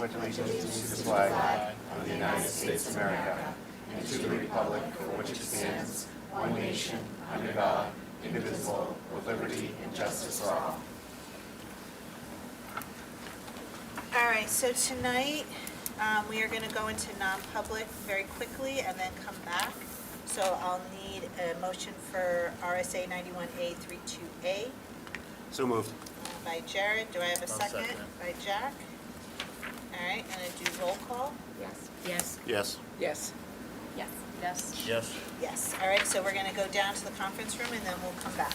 pledge allegiance to the flag of the United States of America and to the republic for which it stands, one nation, under God, indivisible, with liberty and justice for all. All right, so tonight, we are gonna go into non-public very quickly and then come back. So I'll need a motion for RSA 91A 32A So moved. by Jared. Do I have a second? second it. By Jack. All right, gonna do roll call. Yes. Yes. Yes. Yes. Yes. Yes. Yes. Yes, all right, so we're gonna go down to the conference room and then we'll come back.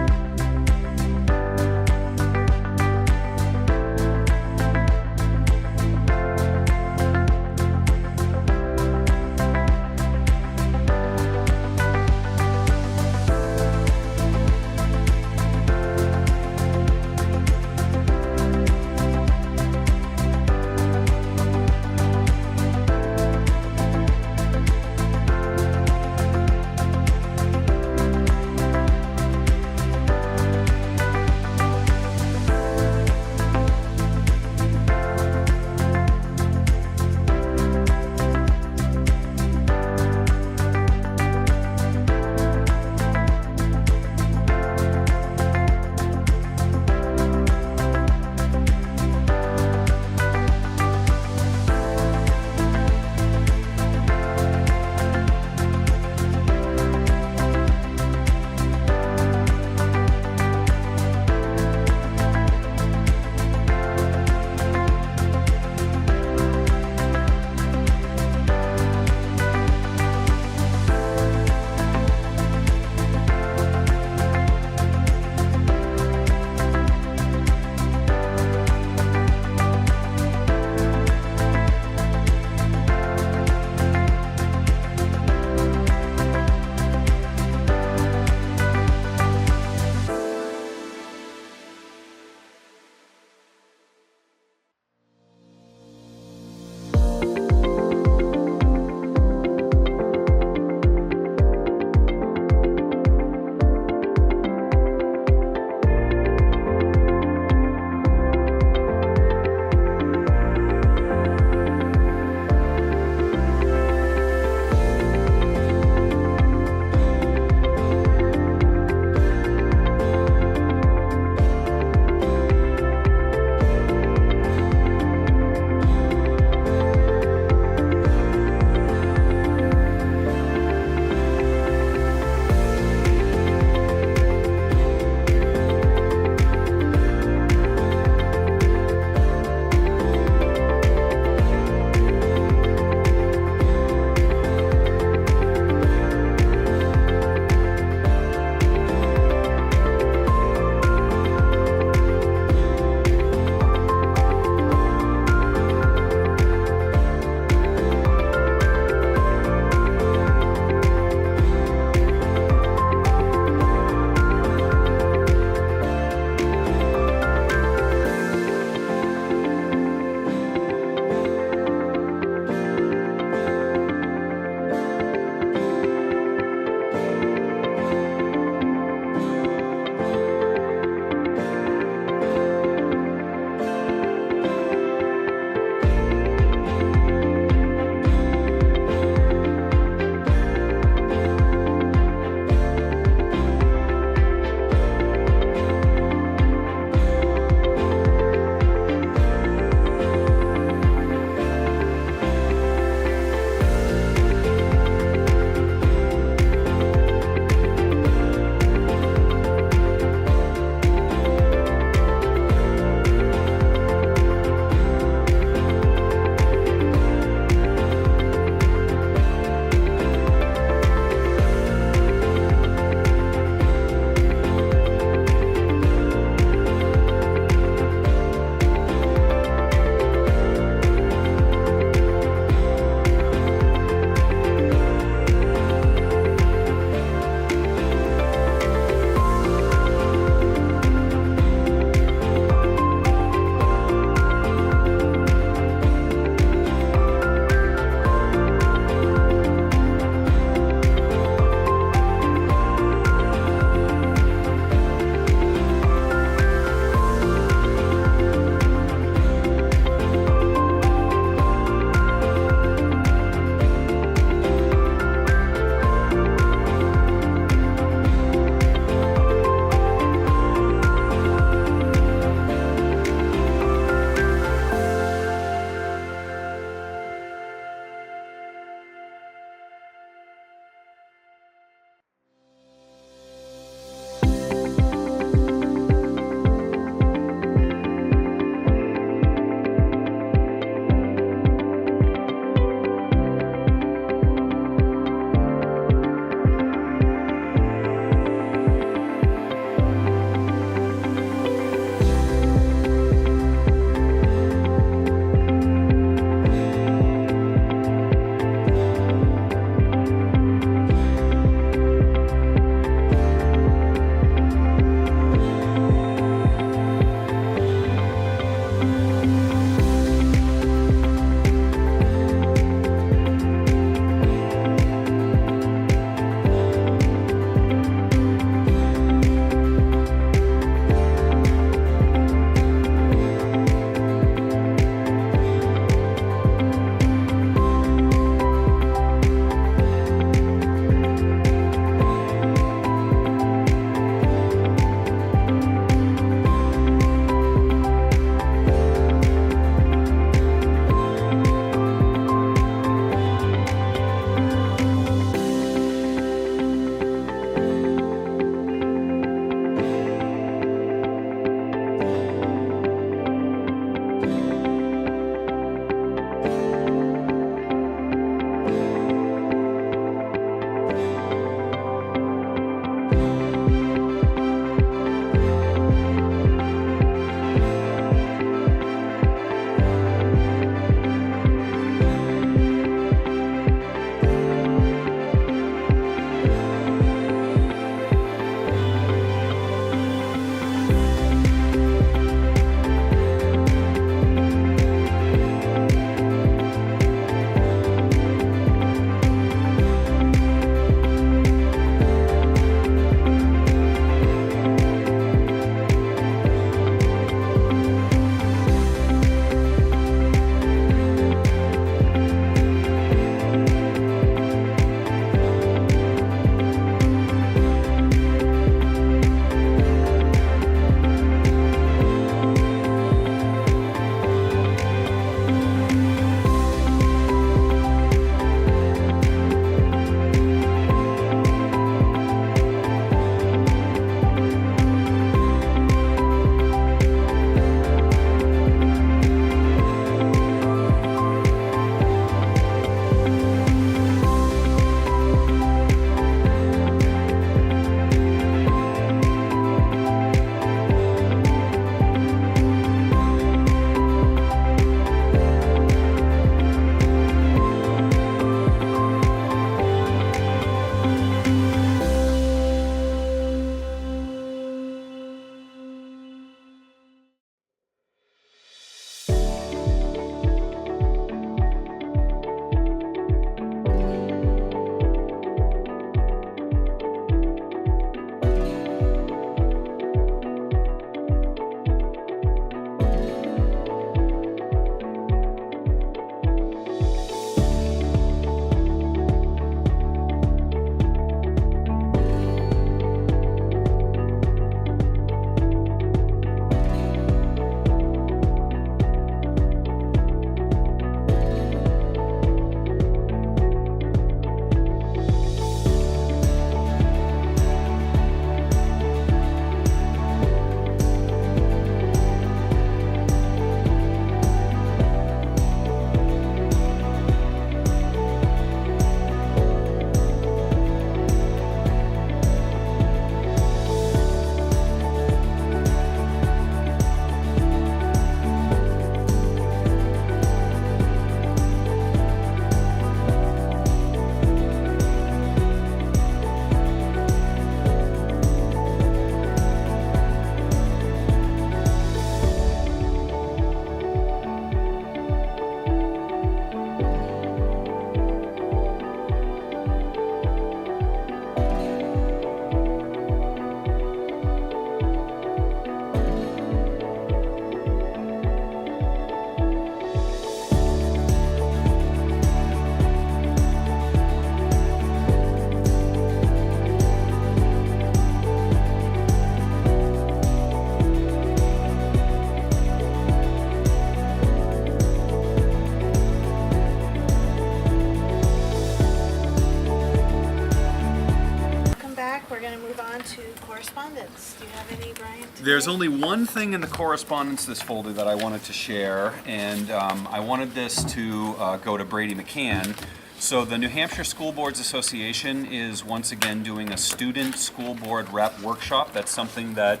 correspondence. Do you have any, Brian? Today? There's only one thing in the correspondence this folder that I wanted to share, and I wanted this to go to Brady McCann. So the New Hampshire School Boards Association is once again doing a student school board rep workshop. That's something that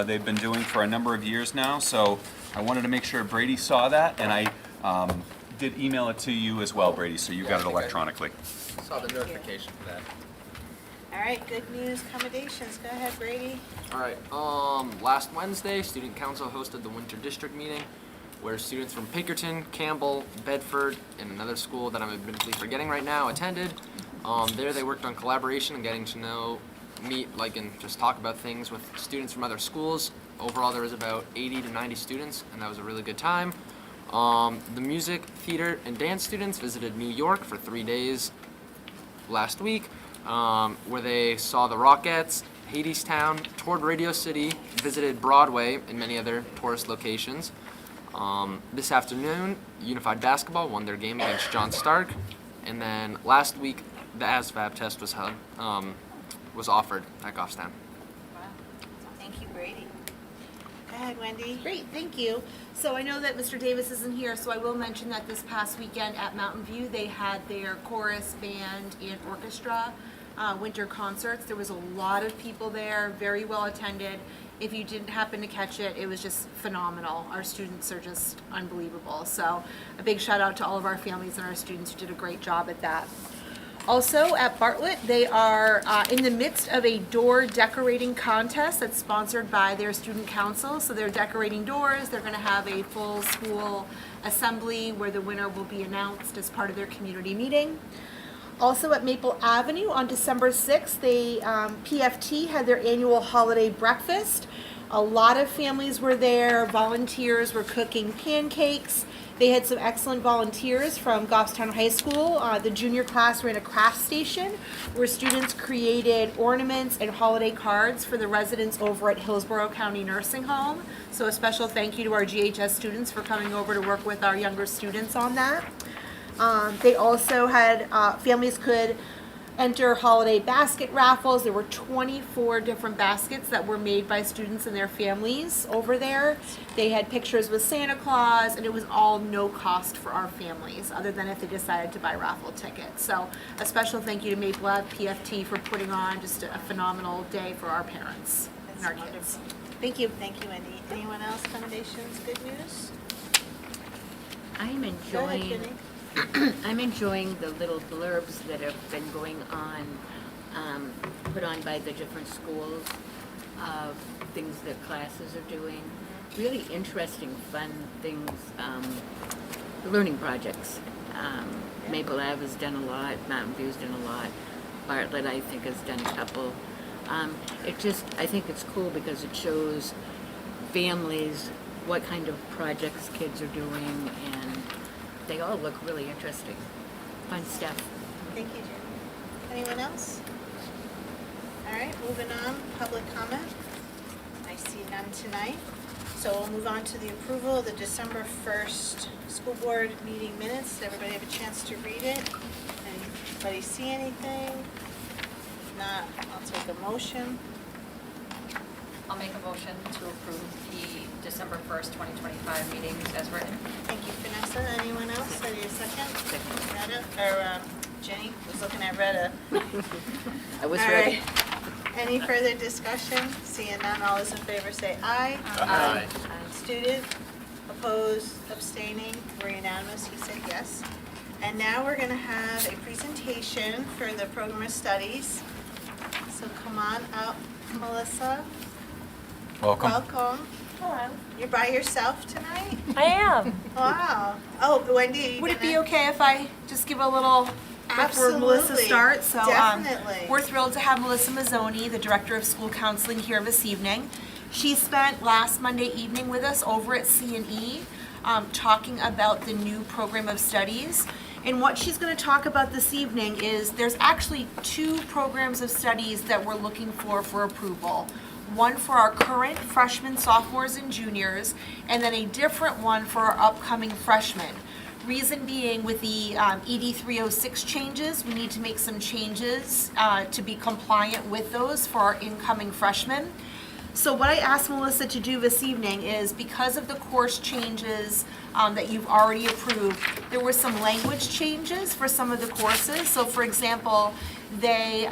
they've been doing for a number of years now. So I wanted to make sure Brady saw that, and I did email it to you as well, Brady, so you got it electronically. Saw the notification for that. All right, good news accommodations. Go ahead, Brady. All right. Last Wednesday, Student Council hosted the Winter District meeting, where students from Pinkerton, Campbell, Bedford, and another school that I'm admittedly forgetting right now attended. There they worked on collaboration and getting to meet, and just talk about things with students from other schools. Overall, there was about 80 to 90 students, and that was a really good time. The music, theater, and dance students visited New York for 3 days last week, where they saw the Rockettes, Hadestown, toured Radio City, visited Broadway, and many other tourist locations. This afternoon, Unified Basketball won their game against John Stark, and then last week, the ASVAB test was offered at Goffstown. Wow. Thank you, Brady. Go ahead, Wendy. Great, thank you. So I know that Mr. Davis isn't here, so I will mention that this past weekend at Mountain View, they had their chorus, band, and orchestra winter concerts. There was a lot of people there, very well attended. If you didn't happen to catch it, it was just phenomenal. Our students are just unbelievable. So a big shout out to all of our families and our students who did a great job at that. Also at Bartlett, they are in the midst of a door decorating contest that's sponsored by their student council. So they're decorating doors. They're going to have a full school assembly where the winner will be announced as part of their community meeting. Also at Maple Avenue on December 6th, PFT had their annual holiday breakfast. A lot of families were there. Volunteers were cooking pancakes. They had some excellent volunteers from Goffstown High School. The junior class ran a craft station where students created ornaments and holiday cards for the residents over at Hillsborough County Nursing Home. So a special thank you to our GHS students for coming over to work with our younger students on that. They also had families could enter holiday basket raffles. There were 24 different baskets that were made by students and their families over there. They had pictures with Santa Claus, and it was all no cost for our families, other than if they decided to buy raffle tickets. So a special thank you to Maple Ave PFT for putting on just a phenomenal day for our parents and our kids. Thank you. Thank you, Wendy. Anyone else? Accommodations, good news? I'm Go ahead, enjoying, Jenny. I'm enjoying the little blurbs that have been going on, put on by the different schools of things that classes are doing. Really interesting, fun things, learning projects. Maple Ave has done a lot, Mountain View's done a lot, Bartlett I think has done a couple. I think it's cool because it shows families what kind of projects kids are doing, and they all look really interesting. Fun stuff. Thank you, Jenny. Anyone else? All right, moving on, public comment. I see none tonight. So we'll move on to the approval of the December 1st school board meeting minutes. Did everybody have a chance to read it? Anybody see anything? If not, I'll take a motion. I'll make a motion to approve the December 1st, 2025 meetings as written. Thank you, Vanessa. Anyone else? I need a second. Second. Retta, or Jenny was looking at Retta. I was All ready. right. Any further discussion? Seeing none, all those in favor say aye. Aye. Student, opposed, abstaining, we're unanimous, he said yes. And now we're gonna have a presentation for the program of studies. So come on up, Melissa. Welcome. Welcome. Hello. You're by yourself tonight? I am. Wow. Oh, Wendy. Would it be okay if I just give a little before Melissa Absolutely. starts? So, Definitely. we're thrilled to have Melissa Mazzoni, the Director of School Counseling, here this evening. She spent last Monday evening with us over at C&E talking about the new program of studies. And what she's going to talk about this evening is there's actually two programs of studies that we're looking for approval. One for our current freshmen, sophomores, and juniors, and then a different one for our upcoming freshmen. Reason being, with the ED 306 changes, we need to make some changes to be compliant with those for our incoming freshmen. So what I asked Melissa to do this evening is, because of the course changes that you've already approved, there were some language changes for some of the courses. So for example, they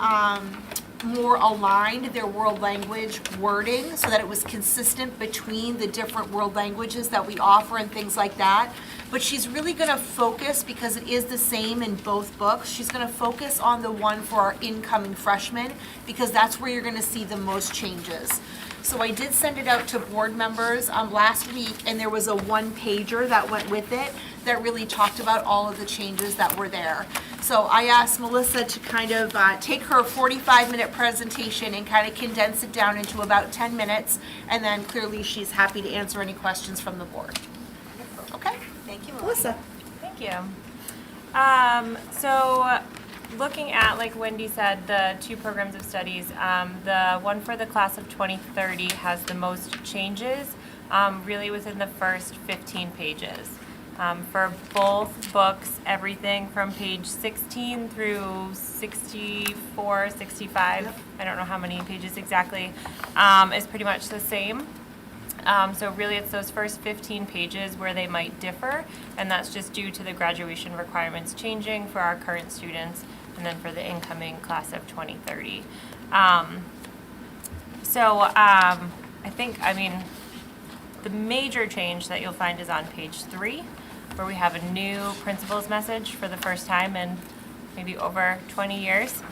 more aligned their world language wording so that it was consistent between the different world languages that we offer and things like that. But she's really going to focus, because it is the same in both books, she's going to focus on the one for our incoming freshmen, because that's where you're going to see the most changes. So I did send it out to board members last week, and there was a one-pager that went with it that really talked about all of the changes that were there. So I asked Melissa to kind of take her 45-minute presentation and kind of condense it down into about 10 minutes, and then clearly she's happy to answer any questions from the board. Okay? Thank you, Melissa. Thank you. So looking at, like Wendy said, the two programs of studies, the one for the class of 2030 has the most changes, really within the first 15 pages. For both books, everything from page 16 through 64, 65, I don't know how many pages exactly, is pretty much the same. So really it's those first 15 pages where they might differ, and that's just due to the graduation requirements changing for our current students and then for the incoming class of 2030. I think, the major change that you'll find is on page 3, where we have a new principal's message for the first time in maybe over 20 years.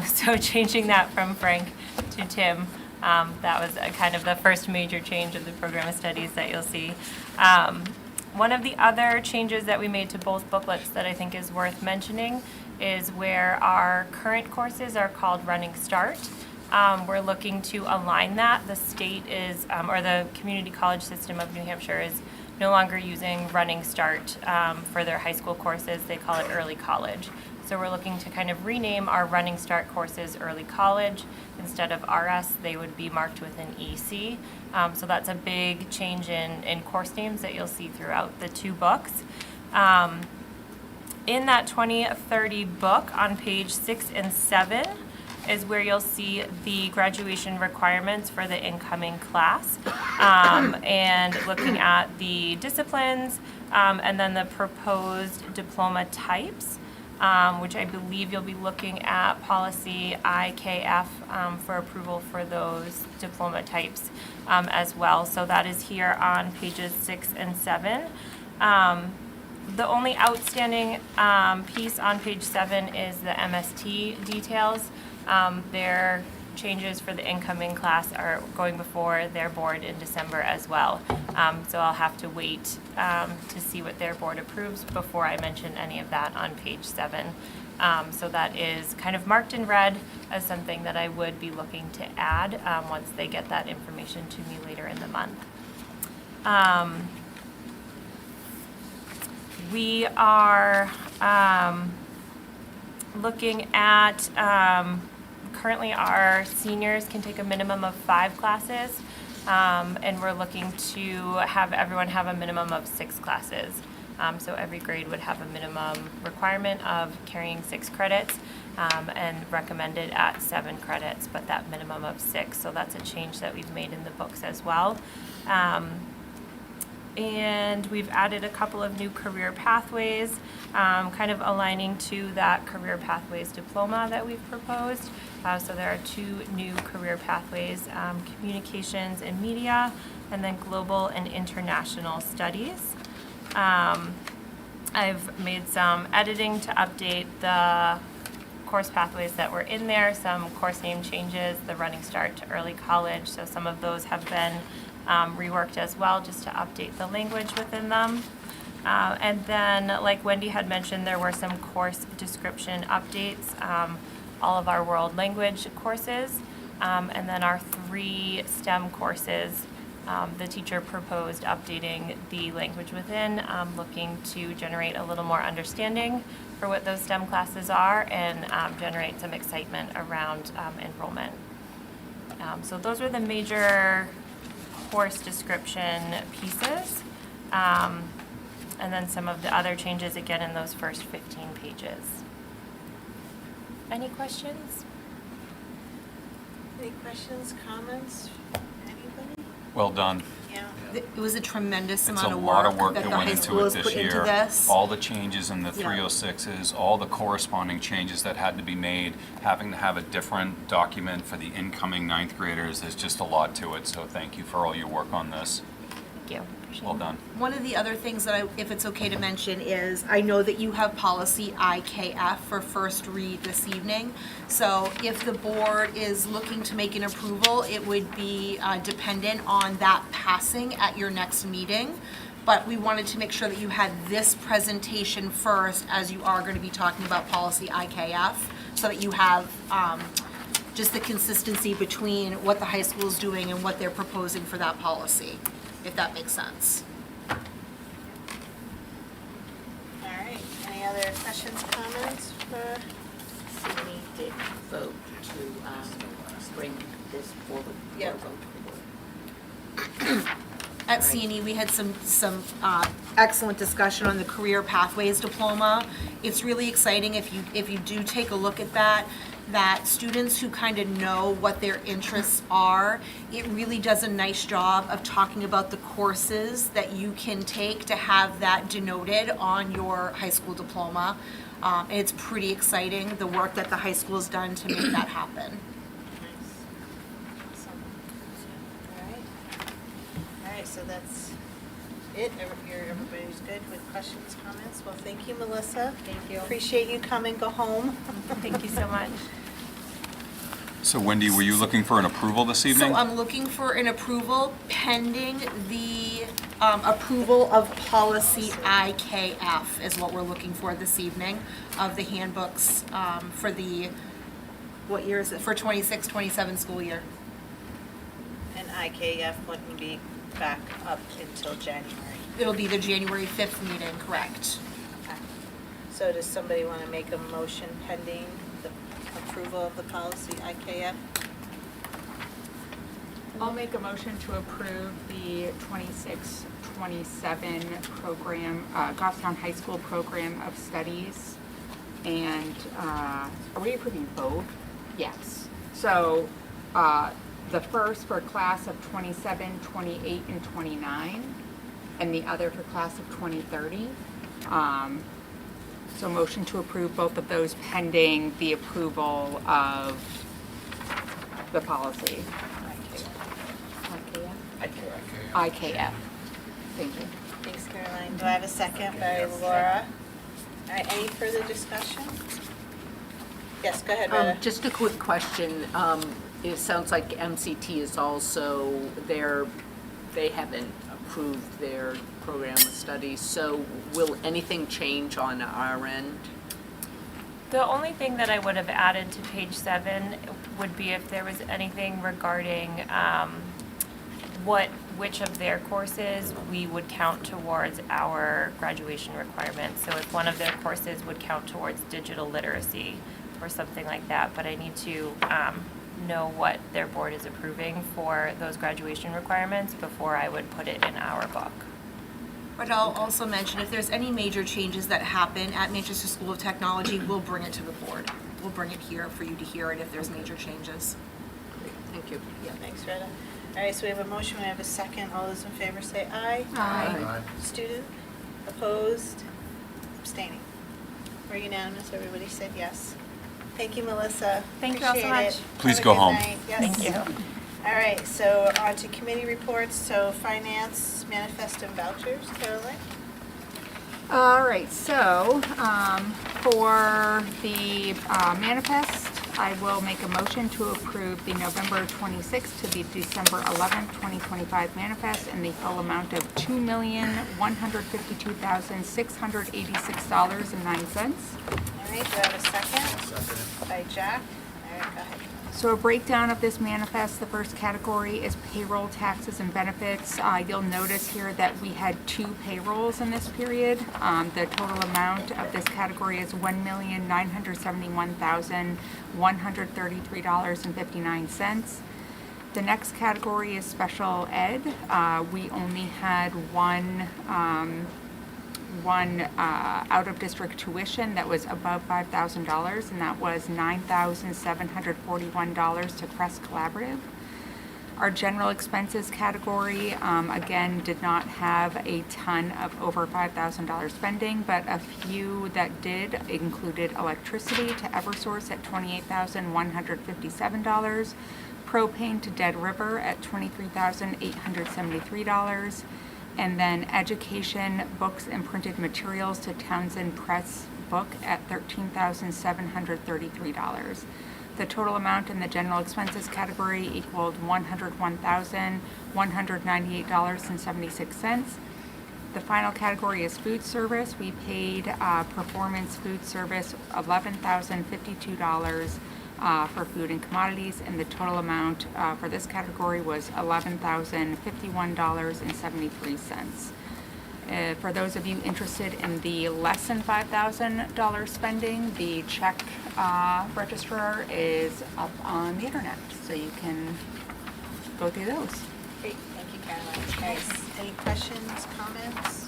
So changing that from Frank to Tim. That was kind of the first major change of the program of studies that you'll see. One of the other changes that we made to both booklets that I think is worth mentioning is where our current courses are called Running Start. We're looking to align that. The state is, or the community college system of New Hampshire is no longer using Running Start for their high school courses. They call it Early College. So we're looking to kind of rename our Running Start courses Early College. Instead of RS, they would be marked with an EC. So that's a big change in course names that you'll see throughout the two books. In that 2030 book on page 6 and 7 is where you'll see the graduation requirements for the incoming class, and looking at the disciplines, and then the proposed diploma types. Which I believe you'll be looking at policy IKF for approval for those diploma types as well. So that is here on pages 6 and 7. The only outstanding piece on page 7 is the MST details. Their changes for the incoming class are going before their board in December as well. So I'll have to wait to see what their board approves before I mention any of that on page 7. So that is kind of marked in red as something that I would be looking to add once they get that information to me later in the month. We are looking at currently our seniors can take a minimum of 5 classes, and we're looking to have everyone have a minimum of 6 classes. So every grade would have a minimum requirement of carrying 6 credits, and recommended at 7 credits, but that minimum of 6. So that's a change that we've made in the books as well. And we've added a couple of new career pathways, kind of aligning to that career pathways diploma that we've proposed. So there are 2 new career pathways, communications and media, and then global and international studies. I've made some editing to update the course pathways that were in there, some course name changes, the Running Start to Early College, so some of those have been reworked as well, just to update the language within them. And then, like Wendy had mentioned, there were some course description updates, all of our world language courses, and then our 3 STEM courses. The teacher proposed updating the language within, looking to generate a little more understanding for what those STEM classes are, and generate some excitement around enrollment. So those are the major course description pieces. And then some of the other changes again in those first 15 pages. Any questions? Any questions, comments, anybody? Well done. Yeah. It was a tremendous It's amount a of lot of work work that that the went high into school it has this put into year. this. All the changes in the Yeah. 306s, all the corresponding changes that had to be made, having to have a different document for the incoming ninth graders, there's just a lot to it. So thank you for all your work on this. Thank you. Appreciate Well it. done. One of the other things that if it's okay to mention is, I know that you have policy IKF for first read this evening. So if the board is looking to make an approval, it would be dependent on that passing at your next meeting. But we wanted to make sure that you had this presentation first, as you are going to be talking about policy IKF, so that you have just the consistency between what the high school is doing and what they're proposing for that policy, if that makes sense. All right, any other questions, comments for? We did vote to bring this forward for a Yep. vote to the board. At CNE, we had some excellent discussion on the Career Pathways Diploma. It's really exciting if you do take a look at that students who kind of know what their interests are, it really does a nice job of talking about the courses that you can take to have that denoted on your high school diploma. And it's pretty exciting, the work that the high school has done to make that happen. Awesome. All right. All right, so that's it. Everybody's good with questions, comments? Well, thank you, Melissa. Thank you. Appreciate you coming. Go home. Thank you so much. So Wendy, were you looking for an approval this evening? So I'm looking for an approval pending the approval of policy IKF is what we're looking for this evening, of the handbooks for the, what year is it, for 26-27 school year. And IKF wouldn't be back up until January. It'll be the January 5th meeting, correct? Okay. So does somebody want to make a motion pending the approval of the policy IKF? I'll make a motion to approve the 26-27 program, Goffstown High School Program of Studies. And are we approving both? Yes. So the first for class of 27, 28, and 29, and the other for class of 2030. So motion to approve both of those pending the approval of the policy. IKF. Thank you. Thanks, Caroline. Do I have a second by Laura? All right, any further discussion? Yes, go ahead, Retta. Just a quick question. It sounds like MCT is also they haven't approved their program of studies, so will anything change on our end? The only thing that I would have added to page 7 would be if there was anything regarding which of their courses we would count towards our graduation requirements. So if one of their courses would count towards digital literacy or something like that, but I need to know what their board is approving for those graduation requirements before I would put it in our book. But I'll also mention, if there's any major changes that happen at Manchester School of Technology, we'll bring it to the board. We'll bring it here for you to hear it if there's major changes. Thank you. Yeah, thanks, Retta. All right, so we have a motion, we have a second. All those in favor say aye. Aye. Student, opposed, abstaining. We're unanimous, everybody said yes. Thank you, Melissa. Thank you all so Appreciate much. it. Please Have a go good home. night. Yes. Thank you. All right, so on to committee reports. So finance, manifest, and vouchers. Caroline? All right, so for the manifest, I will make a motion to approve the November 26th to the December 11th, 2025 manifest in the full amount of $2,152,686.09. All right, do I have a second? Second. By Jack. All right, go ahead. So a breakdown of this manifest, the first category is payroll, taxes, and benefits. You'll notice here that we had 2 payrolls in this period. The total amount of this category is $1,971,133.59. The next category is special ed. We only had one one out-of-district tuition that was above $5,000, and that was $9,741 to Crest Collaborative. Our general expenses category, again, did not have a ton of over $5,000 spending, but a few that did included electricity to Eversource at $28,157, propane to Dead River at $23,873, and then education, books, and printed materials to Townsend Press Book at $13,733. The total amount in the general expenses category equaled $101,198.76. The final category is food service. We paid performance food service $11,052 for food and commodities, and the total amount for this category was $11,051.73. For those of you interested in the less than $5,000 spending, the check registrar is up on the internet, so you can go through those. Great, thank you, Caroline. Guys, any questions, comments?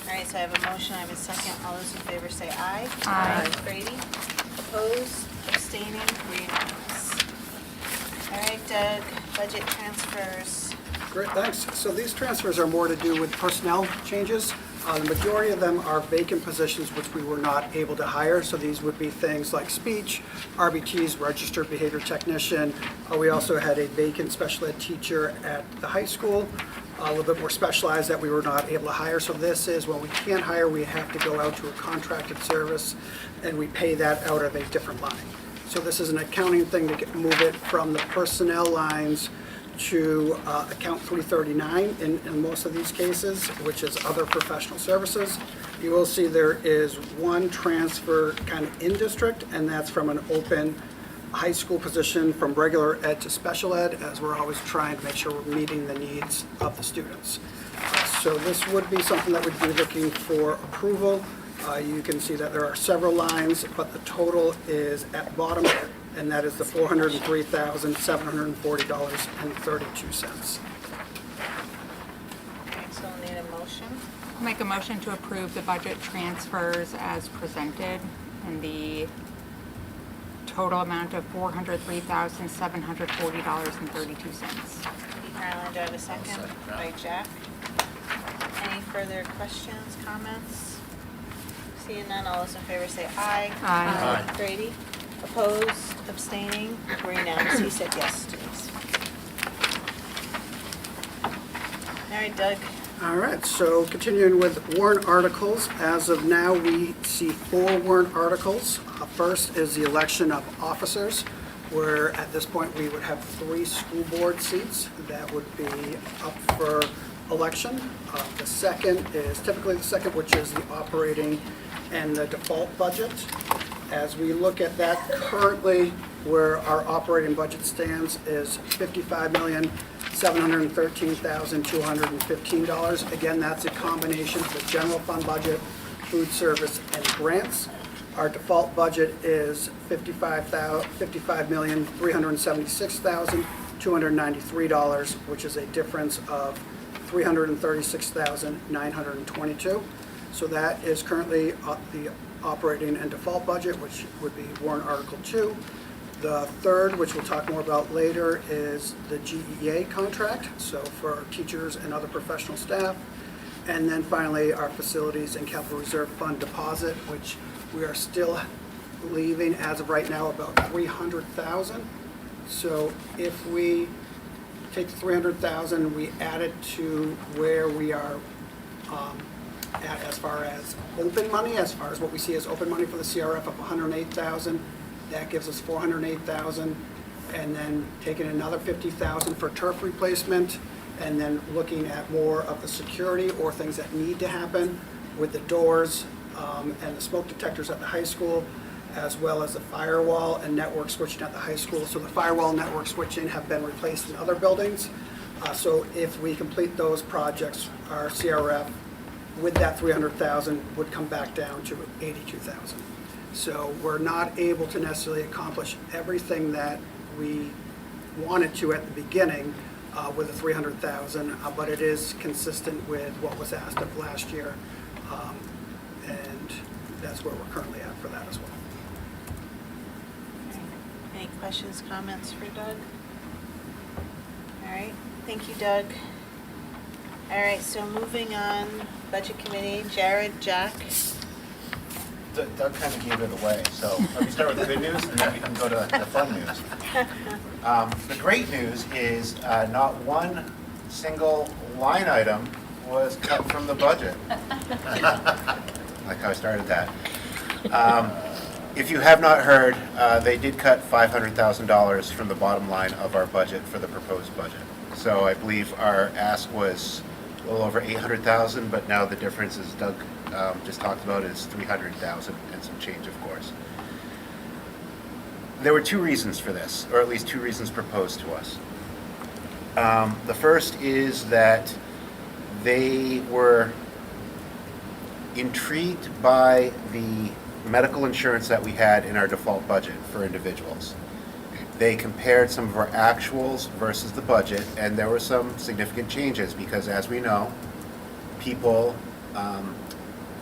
All right, so I have a motion, I have a second. All those in favor say aye. Aye. Brady? Opposed? Abstaining? Unanimous. All right, Doug, budget transfers. Great, thanks. So these transfers are more to do with personnel changes. The majority of them are vacant positions which we were not able to hire. So these would be things like speech, RBTs, registered behavior technician. We also had a vacant special ed teacher at the high school, a little bit more specialized that we were not able to hire. So this is when we can't hire, we have to go out to a contracted service and we pay that out of a different line. So this is an accounting thing to move it from the personnel lines to account 339 in most of these cases, which is other professional services. You will see there is one transfer kind of in district, and that's from an open high school position from regular ed to special ed, as we're always trying to make sure we're meeting the needs of the students. So this would be something that would be looking for approval. You can see that there are several lines, but the total is at the bottom, and that is the $403,740.32. All right, so we'll need a motion. I'll make a motion to approve the budget transfers as presented in the total amount of $403,740.32. Caroline, do I have a second? By Jack. Any further questions, comments? Seeing none, all those in favor say aye. Aye. Brady? Opposed, abstaining, we're unanimous. He said yes to these. All right, Doug. All right, so continuing with warrant articles, as of now, we see 4 warrant articles. First is the election of officers, where at this point we would have 3 school board seats that would be up for election. The second is typically the second, which is the operating and the default budget. As we look at that currently, where our operating budget stands is $55,713,215. Again, that's a combination of the general fund budget, food service, and grants. Our default budget is $55,376,293, which is a difference of $336,922. So that is currently the operating and default budget, which would be warrant article 2. The third, which we'll talk more about later, is the GEA contract, so for teachers and other professional staff. And then finally, our facilities and capital reserve fund deposit, which we are still leaving as of right now about $300,000. So if we take the $300,000, we add it to where we are at as far as open money, as far as what we see as open money for the CRF of $108,000, that gives us $408,000, and then taking another $50,000 for turf replacement, and then looking at more of the security or things that need to happen with the doors and the smoke detectors at the high school, as well as the firewall and network switching at the high school. So the firewall and network switching have been replaced in other buildings. So if we complete those projects, our CRF with that $300,000 would come back down to $82,000. So we're not able to necessarily accomplish everything that we wanted to at the beginning with the $300,000, but it is consistent with what was asked of last year And that's where we're currently at for that as well. Any questions, comments for Doug? All right, thank you, Doug. All right, so moving on, Budget Committee, Jared, Jack. Doug kind of gave it away, so let me start with the good news, and then we can go to the fun news. The great news is not one single line item was cut from the budget. Like how I started that. If you have not heard, they did cut $500,000 from the bottom line of our budget for the proposed budget. So I believe our ask was a little over 800,000, but now the difference, as Doug just talked about, is 300,000 and some change, of course. There were two reasons for this, or at least two reasons proposed to us. The first is that they were intrigued by the medical insurance that we had in our default budget for individuals. They compared some of our actuals versus the budget, and there were some significant changes because, as we know, people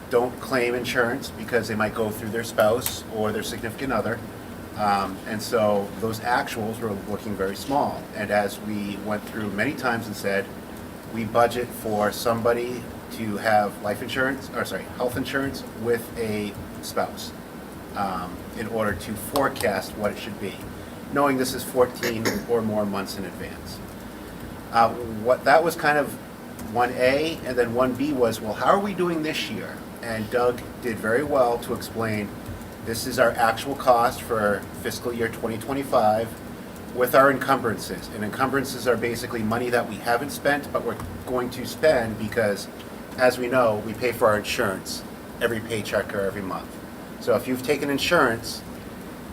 don't claim insurance because they might go through their spouse or their significant other. And so those actuals were looking very small. And as we went through many times and said, we budget for somebody to have health insurance with a spouse in order to forecast what it should be, knowing this is 14 or more months in advance. What that was kind of 1A, and then 1B was, well, how are we doing this year? And Doug did very well to explain, this is our actual cost for fiscal year 2025 with our encumbrances. And encumbrances are basically money that we haven't spent, but we're going to spend because, as we know, we pay for our insurance every paycheck or every month. So if you've taken insurance,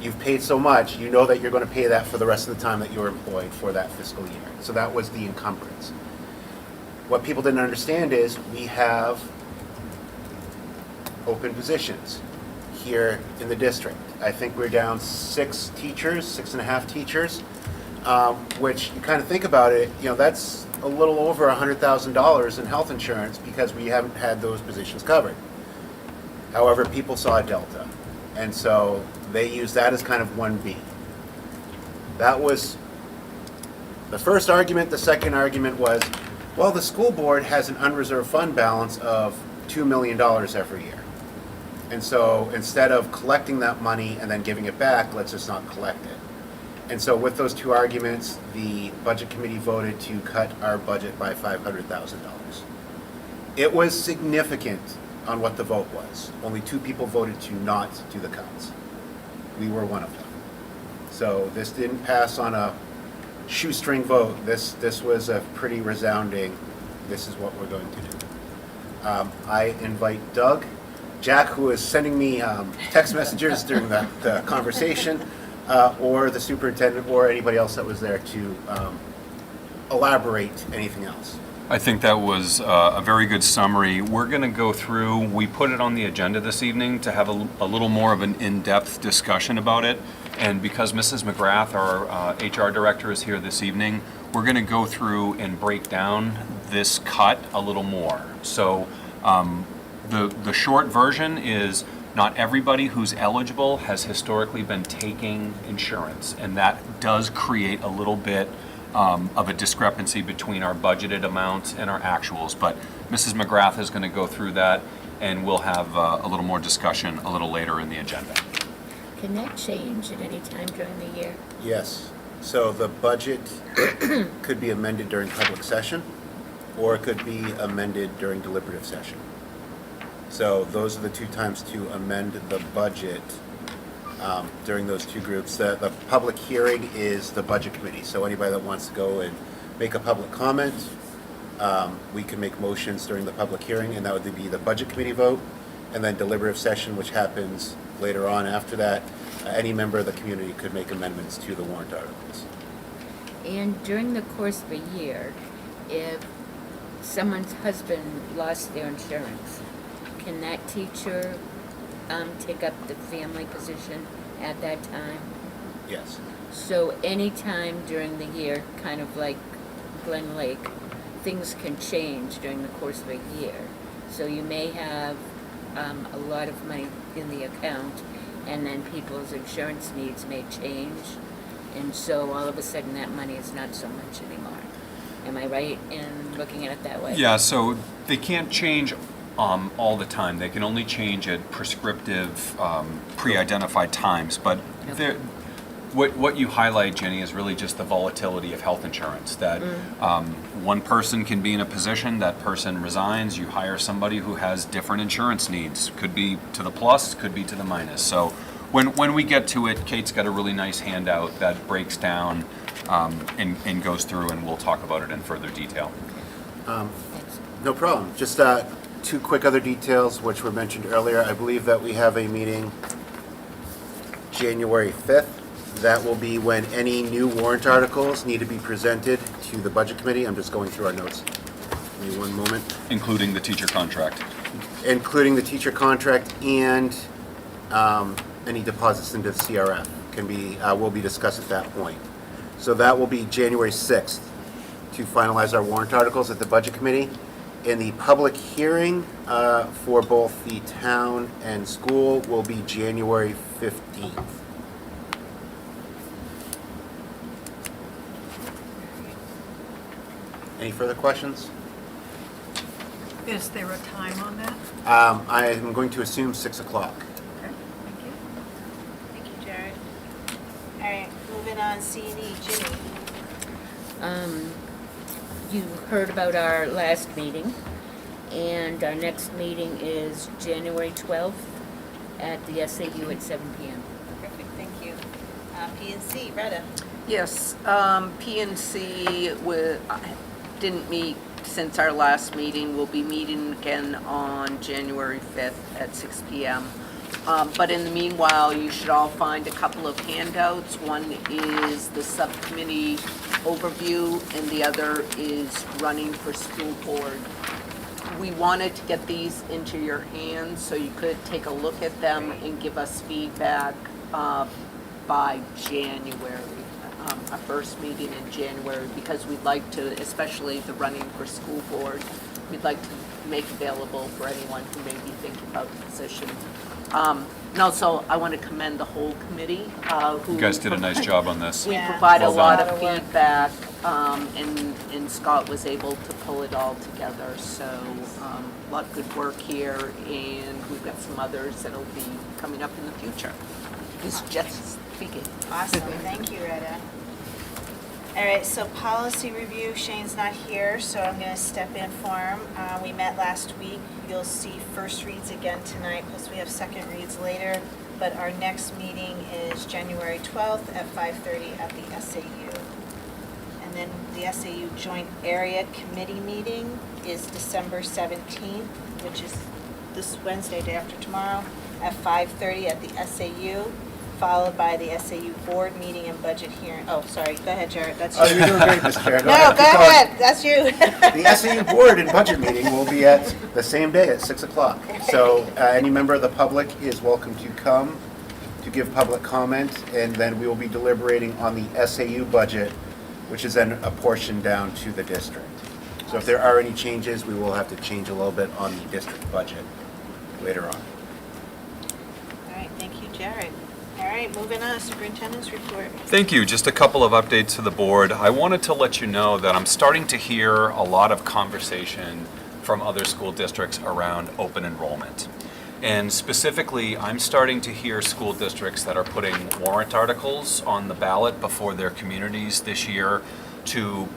you've paid so much, you know that you're going to pay that for the rest of the time that you're employed for that fiscal year. So that was the encumbrance. What people didn't understand is we have open positions here in the district. I think we're down 6 teachers, 6.5 teachers, which you kind of think about it, that's a little over $100,000 in health insurance because we haven't had those positions covered. However, people saw a delta, and so they used that as kind of 1B. That was the first argument. The second argument was, well, the school board has an unreserved fund balance of $2 million every year. And so instead of collecting that money and then giving it back, let's just not collect it. And so with those two arguments, the budget committee voted to cut our budget by $500,000. It was significant on what the vote was. Only 2 people voted to not do the cuts. We were one of them. So this didn't pass on a shoestring vote. This was a pretty resounding, this is what we're going to do. I invite Doug, Jack, who is sending me text messages during the conversation, or the superintendent, or anybody else that was there to elaborate anything else. I think that was a very good summary. We're going to go through, we put it on the agenda this evening to have a little more of an in-depth discussion about it. And because Mrs. McGrath, our HR director, is here this evening, we're going to go through and break down this cut a little more. So the short version is not everybody who's eligible has historically been taking insurance, and that does create a little bit of a discrepancy between our budgeted amounts and our actuals. But Mrs. McGrath is going to go through that, and we'll have a little more discussion a little later in the agenda. Can that change at any time during the year? Yes. So the budget could be amended during public session, or it could be amended during deliberative session. So those are the 2 times to amend the budget during those 2 groups. The public hearing is the budget committee. So anybody that wants to go and make a public comment, we can make motions during the public hearing, and that would be the budget committee vote. And then deliberative session, which happens later on after that, any member of the community could make amendments to the warrant articles. And during the course of a year, if someone's husband lost their insurance, can that teacher take up the family position at that time? Yes. So any time during the year, kind of like Glen Lake, things can change during the course of a year. So you may have a lot of money in the account, and then people's insurance needs may change, and so all of a sudden that money is not so much anymore. Am I right in looking at it that way? Yeah, so they can't change all the time. They can only change at prescriptive, pre-identified times. But Okay. what you highlight, Jenny, is really just the volatility of health insurance. That one person can be in a position, that person resigns, you hire somebody who has different insurance needs. Could be to the plus, could be to the minus. So when we get to it, Kate's got a really nice handout that breaks down and goes through, and we'll talk about it in further detail. Thanks. No problem. Just two quick other details which were mentioned earlier. I believe that we have a meeting January 5th. That will be when any new warrant articles need to be presented to the Budget Committee. I'm just going through our notes. Give me one moment. Including the teacher contract. Including the teacher contract and any deposits into the CRF will be discussed at that point. So that will be January 6th to finalize our warrant articles at the Budget Committee. And the public hearing for both the town and school will be January 15th. Any further questions? Is there a time on that? I am going to assume 6 o'clock. Okay, thank you. Thank you, Jared. All right, moving on, C&E, Ginny. You heard about our last meeting, and our next meeting is January 12th at the SAU at 7 p.m. Perfect, thank you. P&C, Retta. Yes, PNC didn't meet since our last meeting. We'll be meeting again on January 5th at 6 p.m. But in the meanwhile, you should all find a couple of handouts. One is the subcommittee overview, and the other is running for school board. We wanted to get these into your hands so you could take a look at them and give us feedback by January, our first meeting in January, because we'd like to, especially the running for school board, we'd like to make available for anyone who may be thinking about the position. And also, I want to commend the whole committee. Who You guys did a nice job on this. We Yeah. provide a Well lot done. of feedback, and Scott was able to pull it all together. So, a lot of good work here, and we've got some others that'll be coming up in the future. This is just speaking. Awesome, thank you, Retta. All right, so policy review, Shane's not here, so I'm gonna step in for him. We met last week. You'll see first reads again tonight, plus we have second reads later. But our next meeting is January 12th at 5:30 at the SAU. And then the SAU Joint Area Committee meeting is December 17th, which is this Wednesday, day after tomorrow, at 5:30 at the SAU, followed by the SAU board meeting and budget hearing. Oh, sorry, go ahead, Jared, that's you. Oh, you're doing great, Mr. Chair. No, go Keep going. ahead, that's you. The SAU board and budget meeting will be at the same day at 6 o'clock. So any member of the public is welcome to come to give public comment, and then we will be deliberating on the SAU budget, which is then apportioned down to the district. So if there are any changes, we will have to change a little bit on the district budget later on. All right, thank you, Jared. All right, moving on, superintendent's report. Thank you. Just a couple of updates to the board. I wanted to let you know that I'm starting to hear a lot of conversation from other school districts around open enrollment. And specifically, I'm starting to hear school districts that are putting warrant articles on the ballot before their communities this year to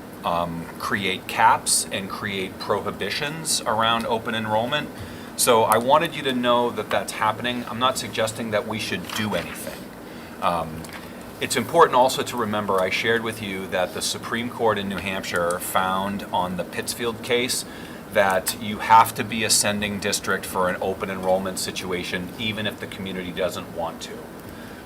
create caps and create prohibitions around open enrollment. So I wanted you to know that that's happening. I'm not suggesting that we should do anything. It's important also to remember, I shared with you that the Supreme Court in New Hampshire found on the Pittsfield case that you have to be a sending district for an open enrollment situation, even if the community doesn't want to.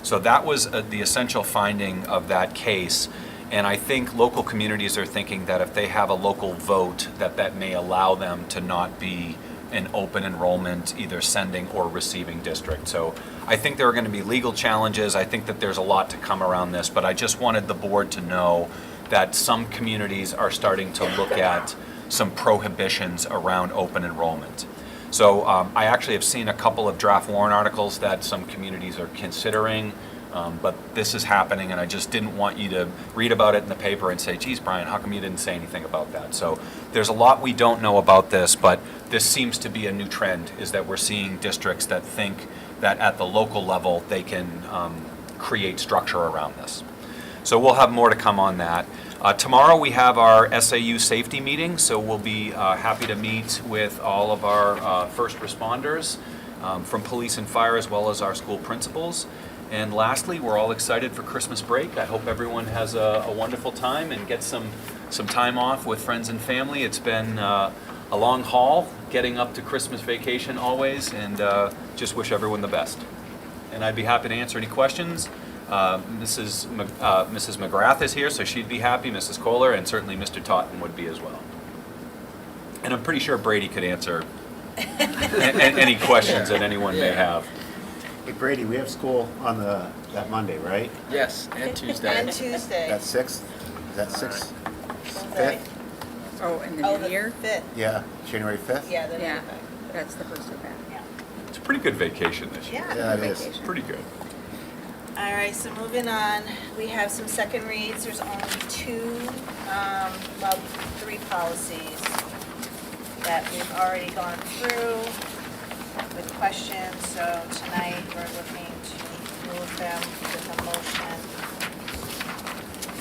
So that was the essential finding of that case. And I think local communities are thinking that if they have a local vote, that may allow them to not be an open enrollment, either sending or receiving district. So I think there are going to be legal challenges. I think that there's a lot to come around this, but I just wanted the board to know that some communities are starting to look at some prohibitions around open enrollment. So I actually have seen a couple of draft warrant articles that some communities are considering, but this is happening, and I just didn't want you to read about it in the paper and say, geez, Brian, how come you didn't say anything about that? So there's a lot we don't know about this, but this seems to be a new trend, is that we're seeing districts that think that at the local level they can create structure around this. So we'll have more to come on that. Tomorrow we have our SAU safety meeting, so we'll be happy to meet with all of our first responders from police and fire, as well as our school principals. And lastly, we're all excited for Christmas break. I hope everyone has a wonderful time and gets some time off with friends and family. It's been a long haul getting up to Christmas vacation always, and just wish everyone the best. And I'd be happy to answer any questions. Mrs. McGrath is here, so she'd be happy, Mrs. Kohler, and certainly Mr. Totten would be as well. And I'm pretty sure Brady could answer any questions that anyone may have. Hey Brady, we have school on that Monday, right? Yes, and Tuesday. And Tuesday. That's 6th? Is that 6th? Right. 5th? Oh, and the new year? 5th. Yeah, January 5th? Yeah, the Yeah, 5th. that's the first of that. Yeah. It's a pretty good vacation this year. Yeah. Yeah, it is. Vacation. Pretty good. All right, so moving on, we have some second reads. There's only three policies that we've already gone through with questions. So tonight, we're looking to move them with a motion.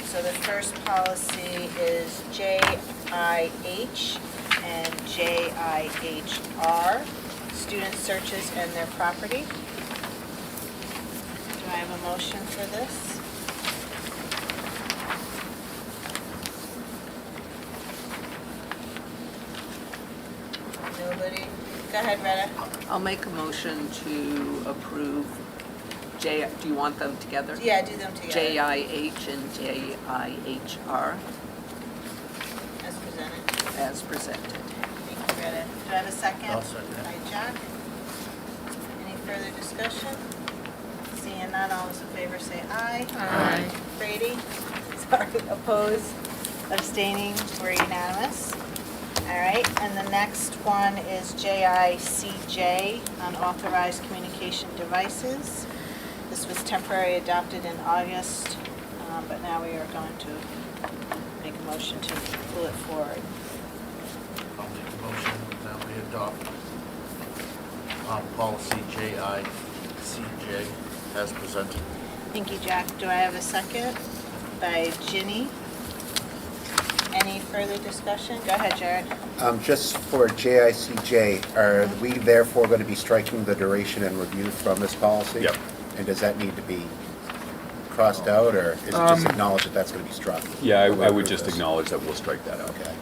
So the first policy is JIH and JIHR, student searches and their property. Do I have a motion for this? Nobody? Go ahead, Retta. I'll make a motion to approve do you want them together? Yeah, do them together. JIH and JIHR As presented. as presented. Thank you, Retta. Do I have a second? I'll second it. By Jack. Any further discussion? Seeing none, all those in favor say aye. Aye. Brady? Sorry, opposed, abstaining, we're unanimous. All right, and the next one is JICJ, unauthorized communication devices. This was temporarily adopted in August, but now we are going to make a motion to pull it forward. I'll make a motion that we adopt policy JICJ as presented. Thank you, Jack. Do I have a second? By Ginny. Any further discussion? Go ahead, Jared. Just for JICJ, are we therefore going to be striking the duration and review from this policy? Yep. And does that need to be crossed out, or is it just acknowledged that that's going to be struck? Yeah, I would Approve just this. acknowledge that we'll strike that out. Okay.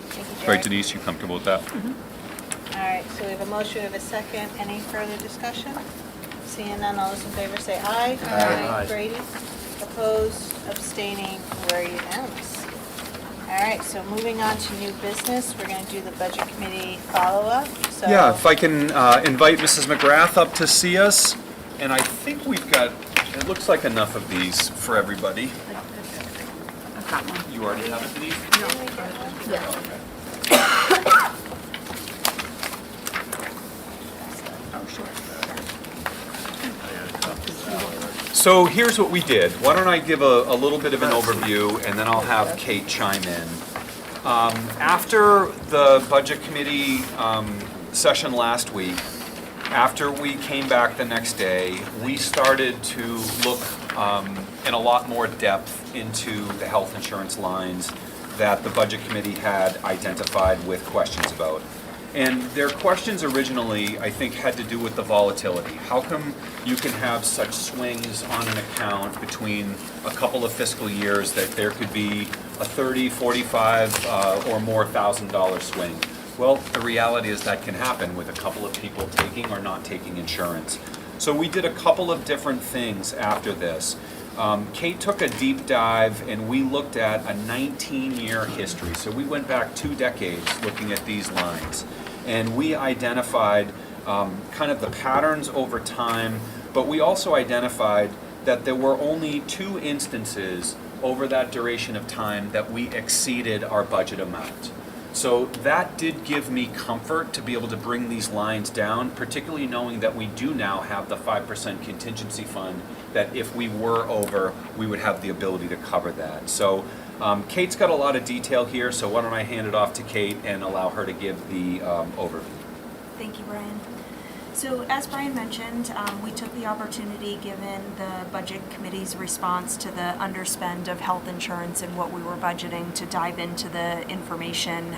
Thank you, Jared. Right, Denise, you comfortable with that? All right, so we have a motion, we have a second. Any further discussion? Seeing none, all those in favor say aye. Aye. Brady? Opposed, abstaining, we're unanimous. All right, so moving on to new business, we're going to do the budget committee follow-up. So Yeah, if I can invite Mrs. McGrath up to see us, and I think we've got, it looks like enough of these for everybody. I've got one. You already have it, Denise? Oh, sure. So here's what we did. Why don't I give a little bit of an overview, and then I'll have Kate chime in. After the budget committee session last week, after we came back the next day, we started to look in a lot more depth into the health insurance lines that the budget committee had identified with questions about. And their questions originally, I think, had to do with the volatility. How come you can have such swings on an account between a couple of fiscal years that there could be a 30, 45, or more $1,000 swing? Well, the reality is that can happen with a couple of people taking or not taking insurance. So we did a couple of different things after this. Kate took a deep dive and we looked at a 19-year history. So we went back 2 decades looking at these lines. And we identified kind of the patterns over time, but we also identified that there were only 2 instances over that duration of time that we exceeded our budget amount. So that did give me comfort to be able to bring these lines down, particularly knowing that we do now have the 5% contingency fund, that if we were over, we would have the ability to cover that. So Kate's got a lot of detail here, so why don't I hand it off to Kate and allow her to give the overview. Thank you, Brian. So as Brian mentioned, we took the opportunity, given the Budget Committee's response to the underspend of health insurance and what we were budgeting, to dive into the information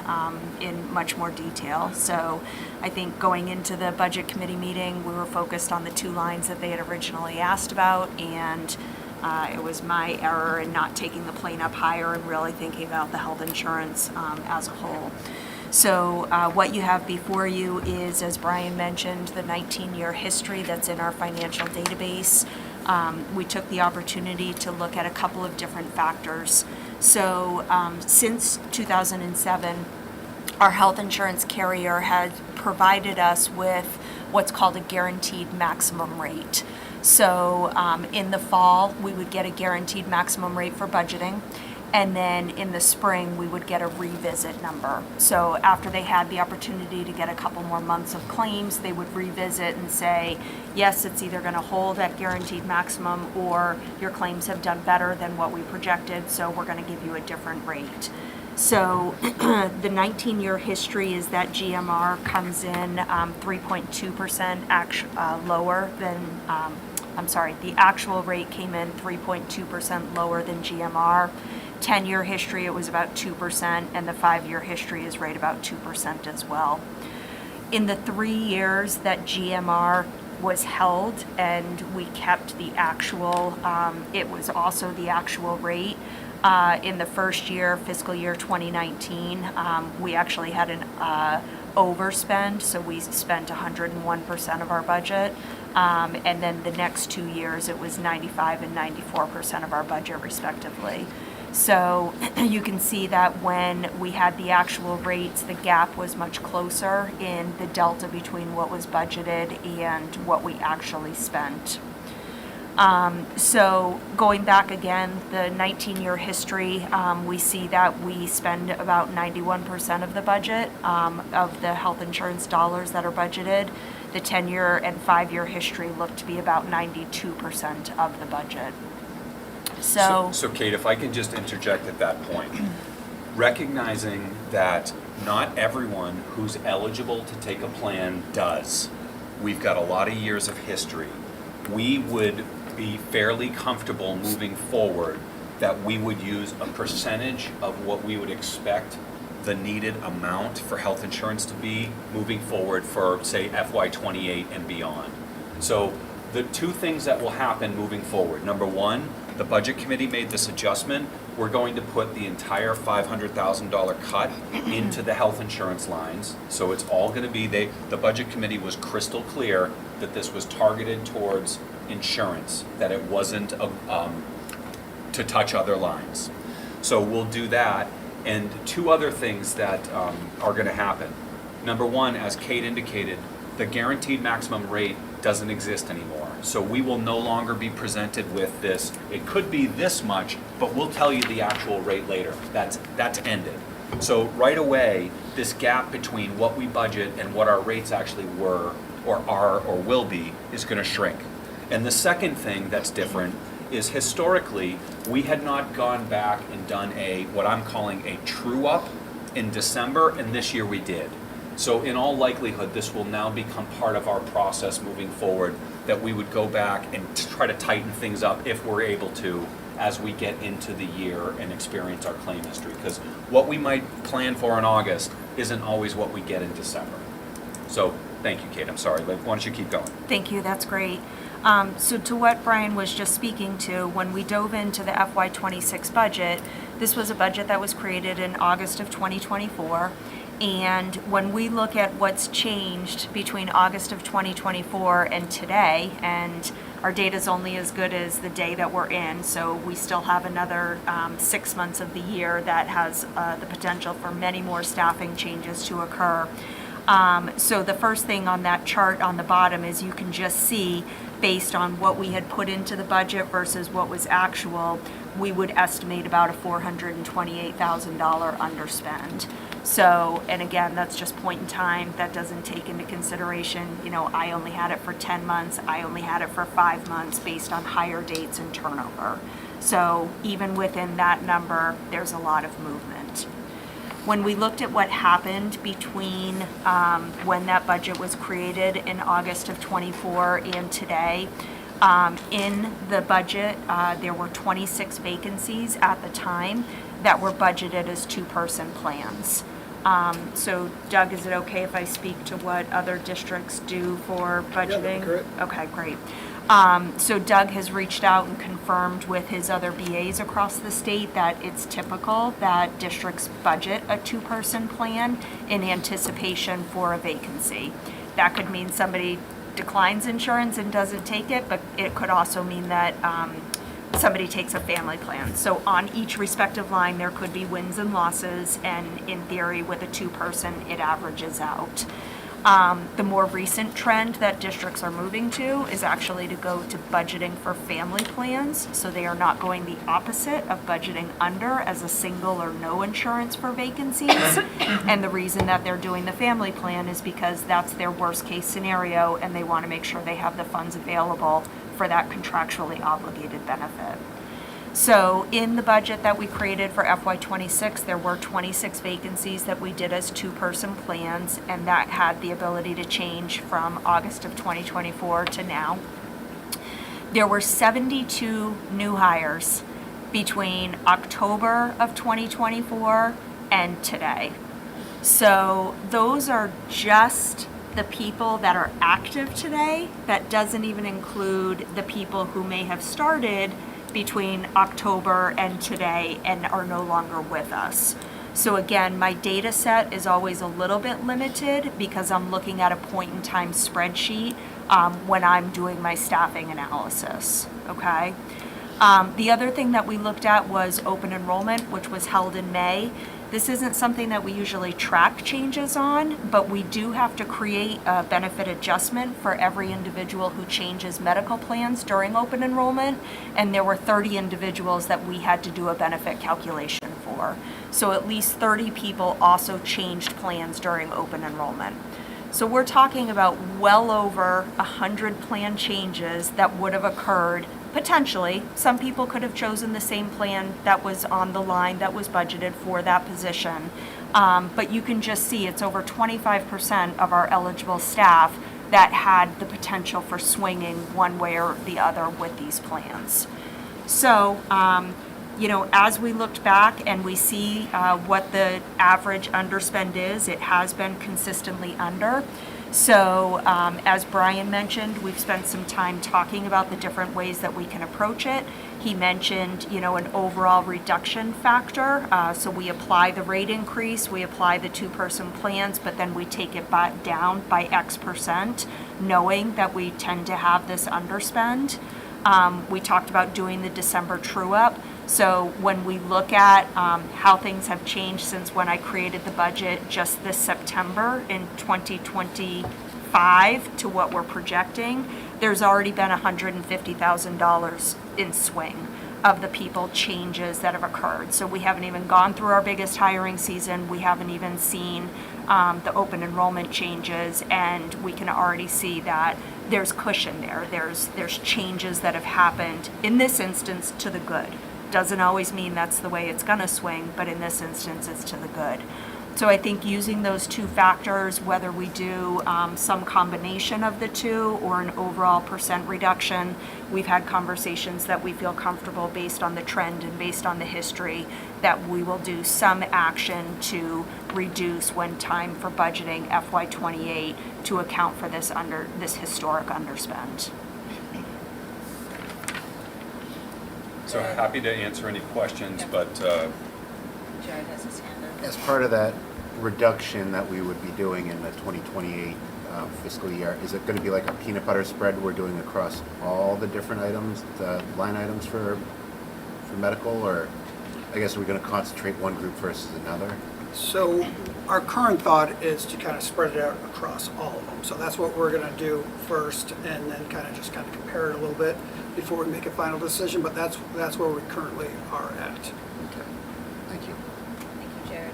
in much more detail. So I think going into the Budget Committee meeting, we were focused on the two lines that they had originally asked about, and it was my error in not taking the plane up higher and really thinking about the health insurance as a whole. So what you have before you is, as Brian mentioned, the 19-year history that's in our financial database. We took the opportunity to look at a couple of different factors. So since 2007, our health insurance carrier has provided us with what's called a guaranteed maximum rate. So in the fall, we would get a guaranteed maximum rate for budgeting. And then in the spring, we would get a revisit number. So after they had the opportunity to get a couple more months of claims, they would revisit and say, yes, it's either going to hold at guaranteed maximum, or your claims have done better than what we projected, so we're going to give you a different rate. So the 19-year history is that GMR comes in 3.2% lower than, the actual rate came in 3.2% lower than GMR. 10-year history, it was about 2%, and the 5-year history is right about 2% as well. In the 3 years that GMR was held and we kept the actual, it was also the actual rate. In the first year, fiscal year 2019, we actually had an overspend, so we spent 101% of our budget. And then the next 2 years, it was 95 and 94% of our budget respectively. So you can see that when we had the actual rates, the gap was much closer in the delta between what was budgeted and what we actually spent. So going back again, the 19-year history, we see that we spend about 91% of the budget of the health insurance dollars that are budgeted. The 10-year and 5-year history look to be about 92% of the budget. So Kate, if I can just interject at that point, recognizing that not everyone who's eligible to take a plan does. We've got a lot of years of history. We would be fairly comfortable moving forward that we would use a percentage of what we would expect the needed amount for health insurance to be moving forward for, say, FY28 and beyond. So the two things that will happen moving forward, number one, the Budget Committee made this adjustment. We're going to put the entire $500,000 cut into the health insurance lines. So it's all going to be, the Budget Committee was crystal clear that this was targeted towards insurance, that it wasn't to touch other lines. So we'll do that. And two other things that are going to happen. Number one, as Kate indicated, the guaranteed maximum rate doesn't exist anymore. So we will no longer be presented with this. It could be this much, but we'll tell you the actual rate later. That's ended. So right away, this gap between what we budget and what our rates actually were or are or will be is going to shrink. And the second thing that's different is historically, we had not gone back and done what I'm calling a true up in December, and this year we did. So in all likelihood, this will now become part of our process moving forward, that we would go back and try to tighten things up if we're able to as we get into the year and experience our claim history. Because what we might plan for in August isn't always what we get in December. So thank you, Kate. I'm sorry. Why don't you keep going? thank you, that's great. So to what Brian was just speaking to, when we dove into the FY26 budget, this was a budget that was created in August of 2024. And when we look at what's changed between August of 2024 and today, and our data is only as good as the day that we're in, so we still have another 6 months of the year that has the potential for many more staffing changes to occur. So the first thing on that chart on the bottom is you can just see, based on what we had put into the budget versus what was actual, we would estimate about a $428,000 underspend. So, and again, that's just point in time. That doesn't take into consideration, I only had it for 10 months, I only had it for 5 months based on hire dates and turnover. So even within that number, there's a lot of movement. When we looked at what happened between when that budget was created in August of '24 and today, in the budget, there were 26 vacancies at the time that were budgeted as two-person plans. So Doug, is it okay if I speak to what other districts do for budgeting? that'd be great. Okay, great. So Doug has reached out and confirmed with his other BAs across the state that it's typical that districts budget a two-person plan in anticipation for a vacancy. That could mean somebody declines insurance and doesn't take it, but it could also mean that somebody takes a family plan. So on each respective line, there could be wins and losses, and in theory, with a two-person, it averages out. The more recent trend that districts are moving to is actually to go to budgeting for family plans. So they are not going the opposite of budgeting under as a single or no insurance for vacancies. And the reason that they're doing the family plan is because that's their worst case scenario, and they want to make sure they have the funds available for that contractually obligated benefit. So in the budget that we created for FY26, there were 26 vacancies that we did as two-person plans, and that had the ability to change from August of 2024 to now. There were 72 new hires between October of 2024 and today. So those are just the people that are active today. That doesn't even include the people who may have started between October and today and are no longer with us. So again, my data set is always a little bit limited because I'm looking at a point in time spreadsheet when I'm doing my staffing analysis, okay? The other thing that we looked at was open enrollment, which was held in May. This isn't something that we usually track changes on, but we do have to create a benefit adjustment for every individual who changes medical plans during open enrollment, and there were 30 individuals that we had to do a benefit calculation for. So at least 30 people also changed plans during open enrollment. So we're talking about well over 100 plan changes that would have occurred. Potentially, some people could have chosen the same plan that was on the line that was budgeted for that position. But you can just see it's over 25% of our eligible staff that had the potential for swinging one way or the other with these plans. So, as we looked back and we see what the average underspend is, it has been consistently under. So as Brian mentioned, we've spent some time talking about the different ways that we can approach it. He mentioned, an overall reduction factor. So we apply the rate increase, we apply the two-person plans, but then we take it down by X%, knowing that we tend to have this underspend. We talked about doing the December true-up. So when we look at how things have changed since when I created the budget just this September in 2025 to what we're projecting, there's already been $150,000 in swing of the people changes that have occurred. So we haven't even gone through our biggest hiring season. We haven't even seen the open enrollment changes, and we can already see that there's cushion there. There's changes that have happened, in this instance, to the good. Doesn't always mean that's the way it's gonna swing, but in this instance, it's to the good. So I think using those two factors, whether we do some combination of the two or an overall percent reduction, we've had conversations that we feel comfortable based on the trend and based on the history that we will do some action to reduce when time for budgeting FY28 to account for this historic underspend. So happy to answer any questions, but Jared has his hand up. As part of that reduction that we would be doing in the 2028 fiscal year, is it going to be like a peanut butter spread we're doing across all the different items, the line items for medical, or I guess we're going to concentrate one group versus another? So Our current thought is to kind of spread it out across all of them. So that's what we're going to do first, and then kind of compare it a little bit before we make a final decision, but that's where we currently are at. Okay. Thank you. Thank you, Jared.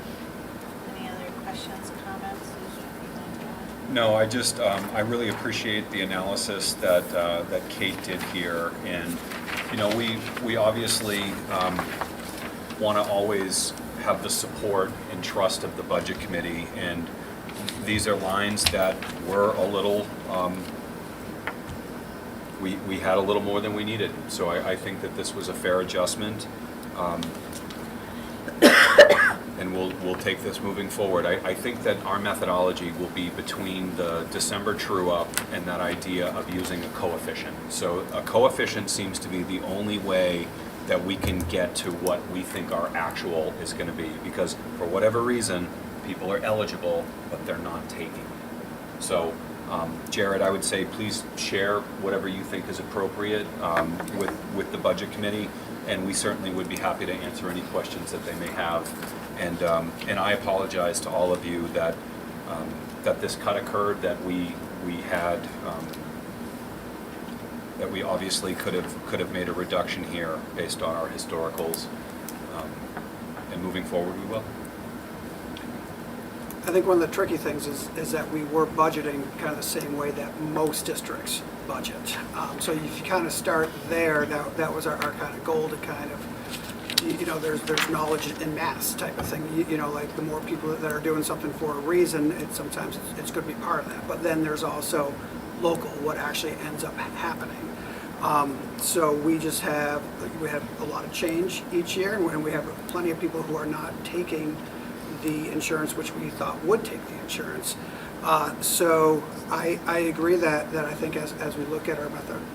Any other questions, comments? No, I really appreciate the analysis that Kate did here, and, you know, we obviously want to always have the support and trust of the budget committee, and these are lines that were a little, we had a little more than we needed, so I think that this was a fair adjustment. And we'll take this moving forward. I think that our methodology will be between the December true-up and that idea of using a coefficient. So a coefficient seems to be the only way that we can get to what we think our actual is going to be, because for whatever reason, people are eligible, but they're not taking. So, Jared, I would say please share whatever you think is appropriate with the budget committee, and we certainly would be happy to answer any questions that they may have. And I apologize to all of you that that this cut occurred, that we had that we obviously could have made a reduction here based on our historicals, and moving forward we will. I think one of the tricky things is that we were budgeting kind of the same way that most districts budget. So if you kind of start there, that was our kind of goal to kind of, you know, there's knowledge in mass type of thing. You know, like the more people that are doing something for a reason, sometimes it's good to be part of that. But then there's also local, what actually ends up happening. So we have a lot of change each year, and we have plenty of people who are not taking the insurance, which we thought would take the insurance. So I agree that I think as we look at our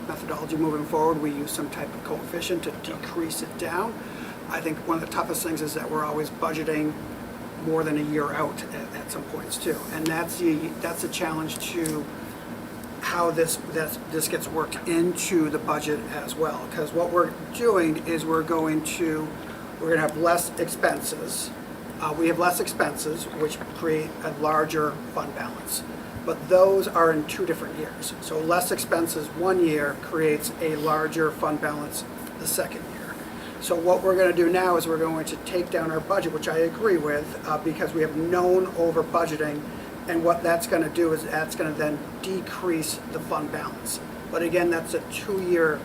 methodology moving forward, we use some type of coefficient to decrease it down. I think one of the toughest things is that we're always budgeting more than a year out at some points too, and that's a challenge to how this gets worked into the budget as well. Because what we're doing is we're going to have less expenses. We have less expenses, which create a larger fund balance. But those are in 2 different years. So less expenses one year creates a larger fund balance the second year. So what we're going to do now is we're going to take down our budget, which I agree with, because we have known over budgeting. And what that's going to do is that's going to then decrease the fund balance. But again, that's a 2-year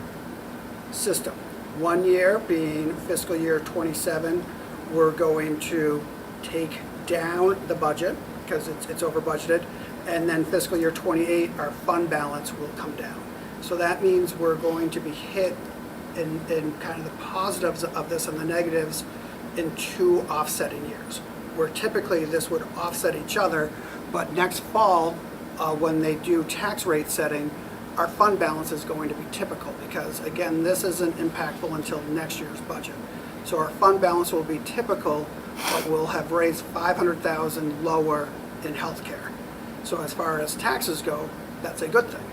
system. 1 year being fiscal year 27, we're going to take down the budget because it's over budgeted, and then fiscal year 28, our fund balance will come down. So that means we're going to be hit in kind of the positives of this and the negatives in 2 offsetting years, where typically this would offset each other, but next fall, when they do tax rate setting, our fund balance is going to be typical because, again, this isn't impactful until next year's budget. So our fund balance will be typical, but we'll have raised $500,000 lower in healthcare. So as far as taxes go, that's a good thing.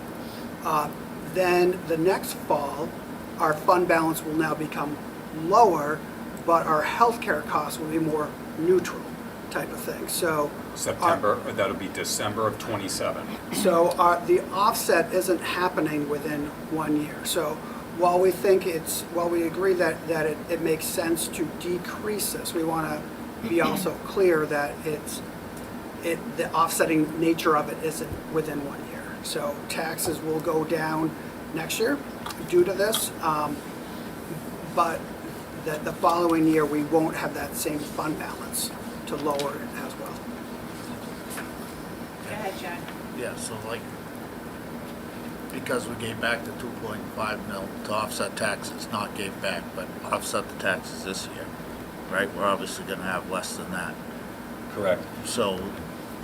Then the next fall, our fund balance will now become lower, but our healthcare costs will be more neutral type of thing. So That'll be December of 27. So the offset isn't happening within 1 year. So while we agree that it makes sense to decrease this, we want to be also clear that the offsetting nature of it isn't within 1 year. So taxes will go down next year due to this, but the following year we won't have that same fund balance to lower it as well. Go ahead, John. Yeah, so like, because we gave back the 2.5 mil to offset taxes, not gave back, but offset the taxes this year, right? We're obviously gonna have less than that. Correct. So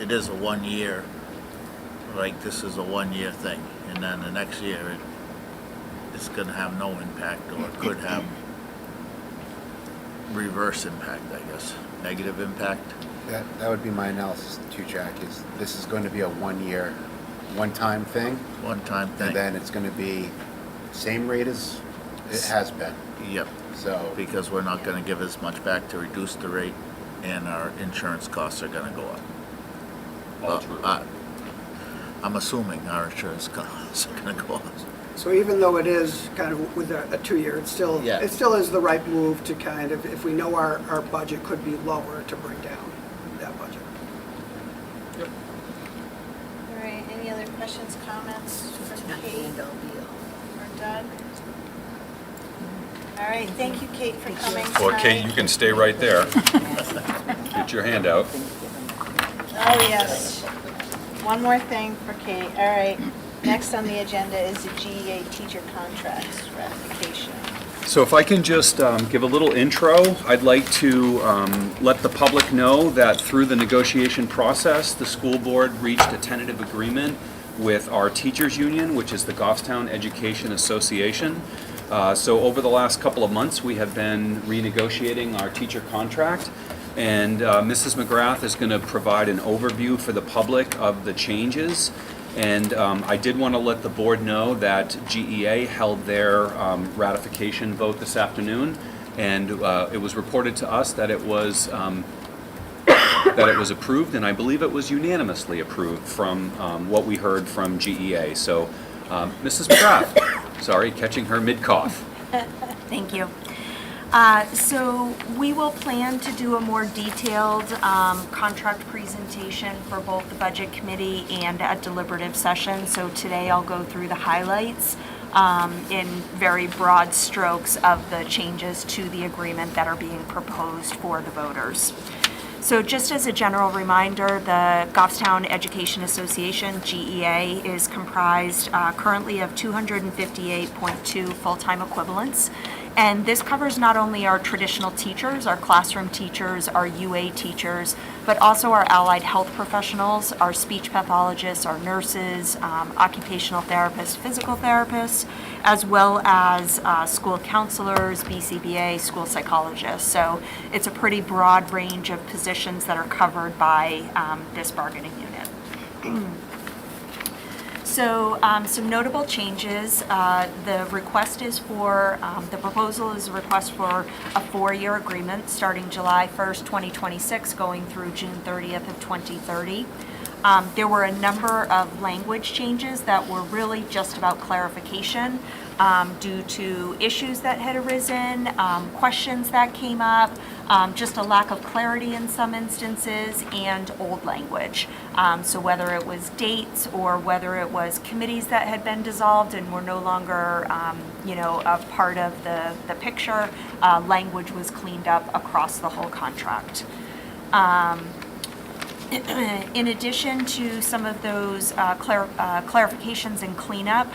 it is a 1 year, like this is a 1 year thing. And then the next year, it's gonna have no impact, or it could have reverse impact, I guess, negative impact. That would be my analysis too, Jack, is this is going to be a 1 year, one-time thing. One-time thing. And then it's going to be same rate as it has been. Yep. So Because we're not gonna give as much back to reduce the rate. and our insurance costs are gonna go up. All true. I'm assuming our insurance costs are gonna go up. So even though it is kind of with a 2-year, it still is the right move to kind of, if we know our budget could be lower, to bring down that budget. All right, any other questions, comments from Kate or Doug? All right, thank you, Kate, for coming tonight. Well, Kate, you can stay right there. Get your hand out. Oh, yes. One more thing for Kate. All right, next on the agenda is the GEA teacher contracts ratification. So if I can just give a little intro, I'd like to let the public know that through the negotiation process, the school board reached a tentative agreement with our teachers union, which is the Goffstown Education Association. So over the last couple of months, we have been renegotiating our teacher contract. And Mrs. McGrath is going to provide an overview for the public of the changes. And I did want to let the board know that GEA held their ratification vote this afternoon, and it was reported to us that it was approved, and I believe it was unanimously approved from what we heard from GEA. So, Mrs. McGrath, sorry, catching her mid-cough. Thank you. So we will plan to do a more detailed contract presentation for both the budget committee and a deliberative session. So today I'll go through the highlights in very broad strokes of the changes to the agreement that are being proposed for the voters. So just as a general reminder, the Goffstown Education Association, GEA, is comprised currently of 258.2 full-time equivalents. And this covers not only our traditional teachers, our classroom teachers, our UA teachers, but also our allied health professionals, our speech pathologists, our nurses, occupational therapists, physical therapists, as well as school counselors, BCBA, school psychologists. So it's a pretty broad range of positions that are covered by this bargaining unit. So some notable changes. The proposal is a request for a 4-year agreement starting July 1st, 2026, going through June 30th of 2030. There were a number of language changes that were really just about clarification due to issues that had arisen, questions that came up, just a lack of clarity in some instances, and old language. So whether it was dates or whether it was committees that had been dissolved and were no longer, a part of the picture, language was cleaned up across the whole contract. In addition to some of those clarifications and cleanup,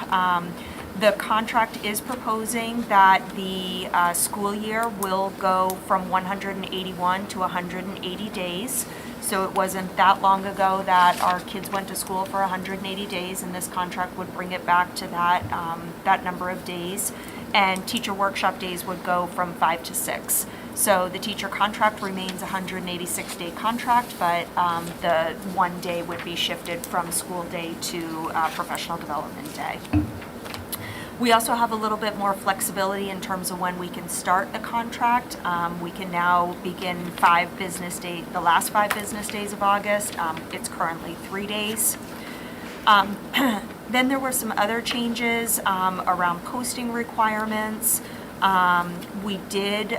the contract is proposing that the school year will go from 181 to 180 days. So it wasn't that long ago that our kids went to school for 180 days, and this contract would bring it back to that number of days. And teacher workshop days would go from 5 to 6. So the teacher contract remains a 186-day contract, but the 1 day would be shifted from school day to professional development day. We also have a little bit more flexibility in terms of when we can start the contract. We can now begin the last 5 business days of August. It's currently 3 days. Then there were some other changes around posting requirements. We did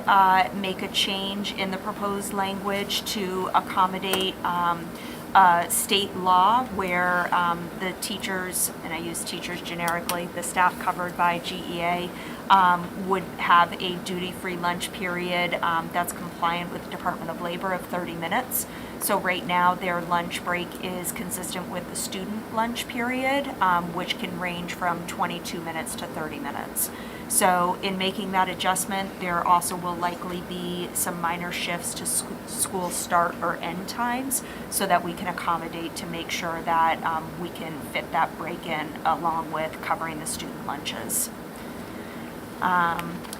make a change in the proposed language to accommodate state law where the teachers, and I use teachers generically, the staff covered by GEA, would have a duty-free lunch period that's compliant with the Department of Labor of 30 minutes. So right now their lunch break is consistent with the student lunch period, which can range from 22 minutes to 30 minutes. So in making that adjustment, there also will likely be some minor shifts to school start or end times so that we can accommodate to make sure that we can fit that break in along with covering the student lunches.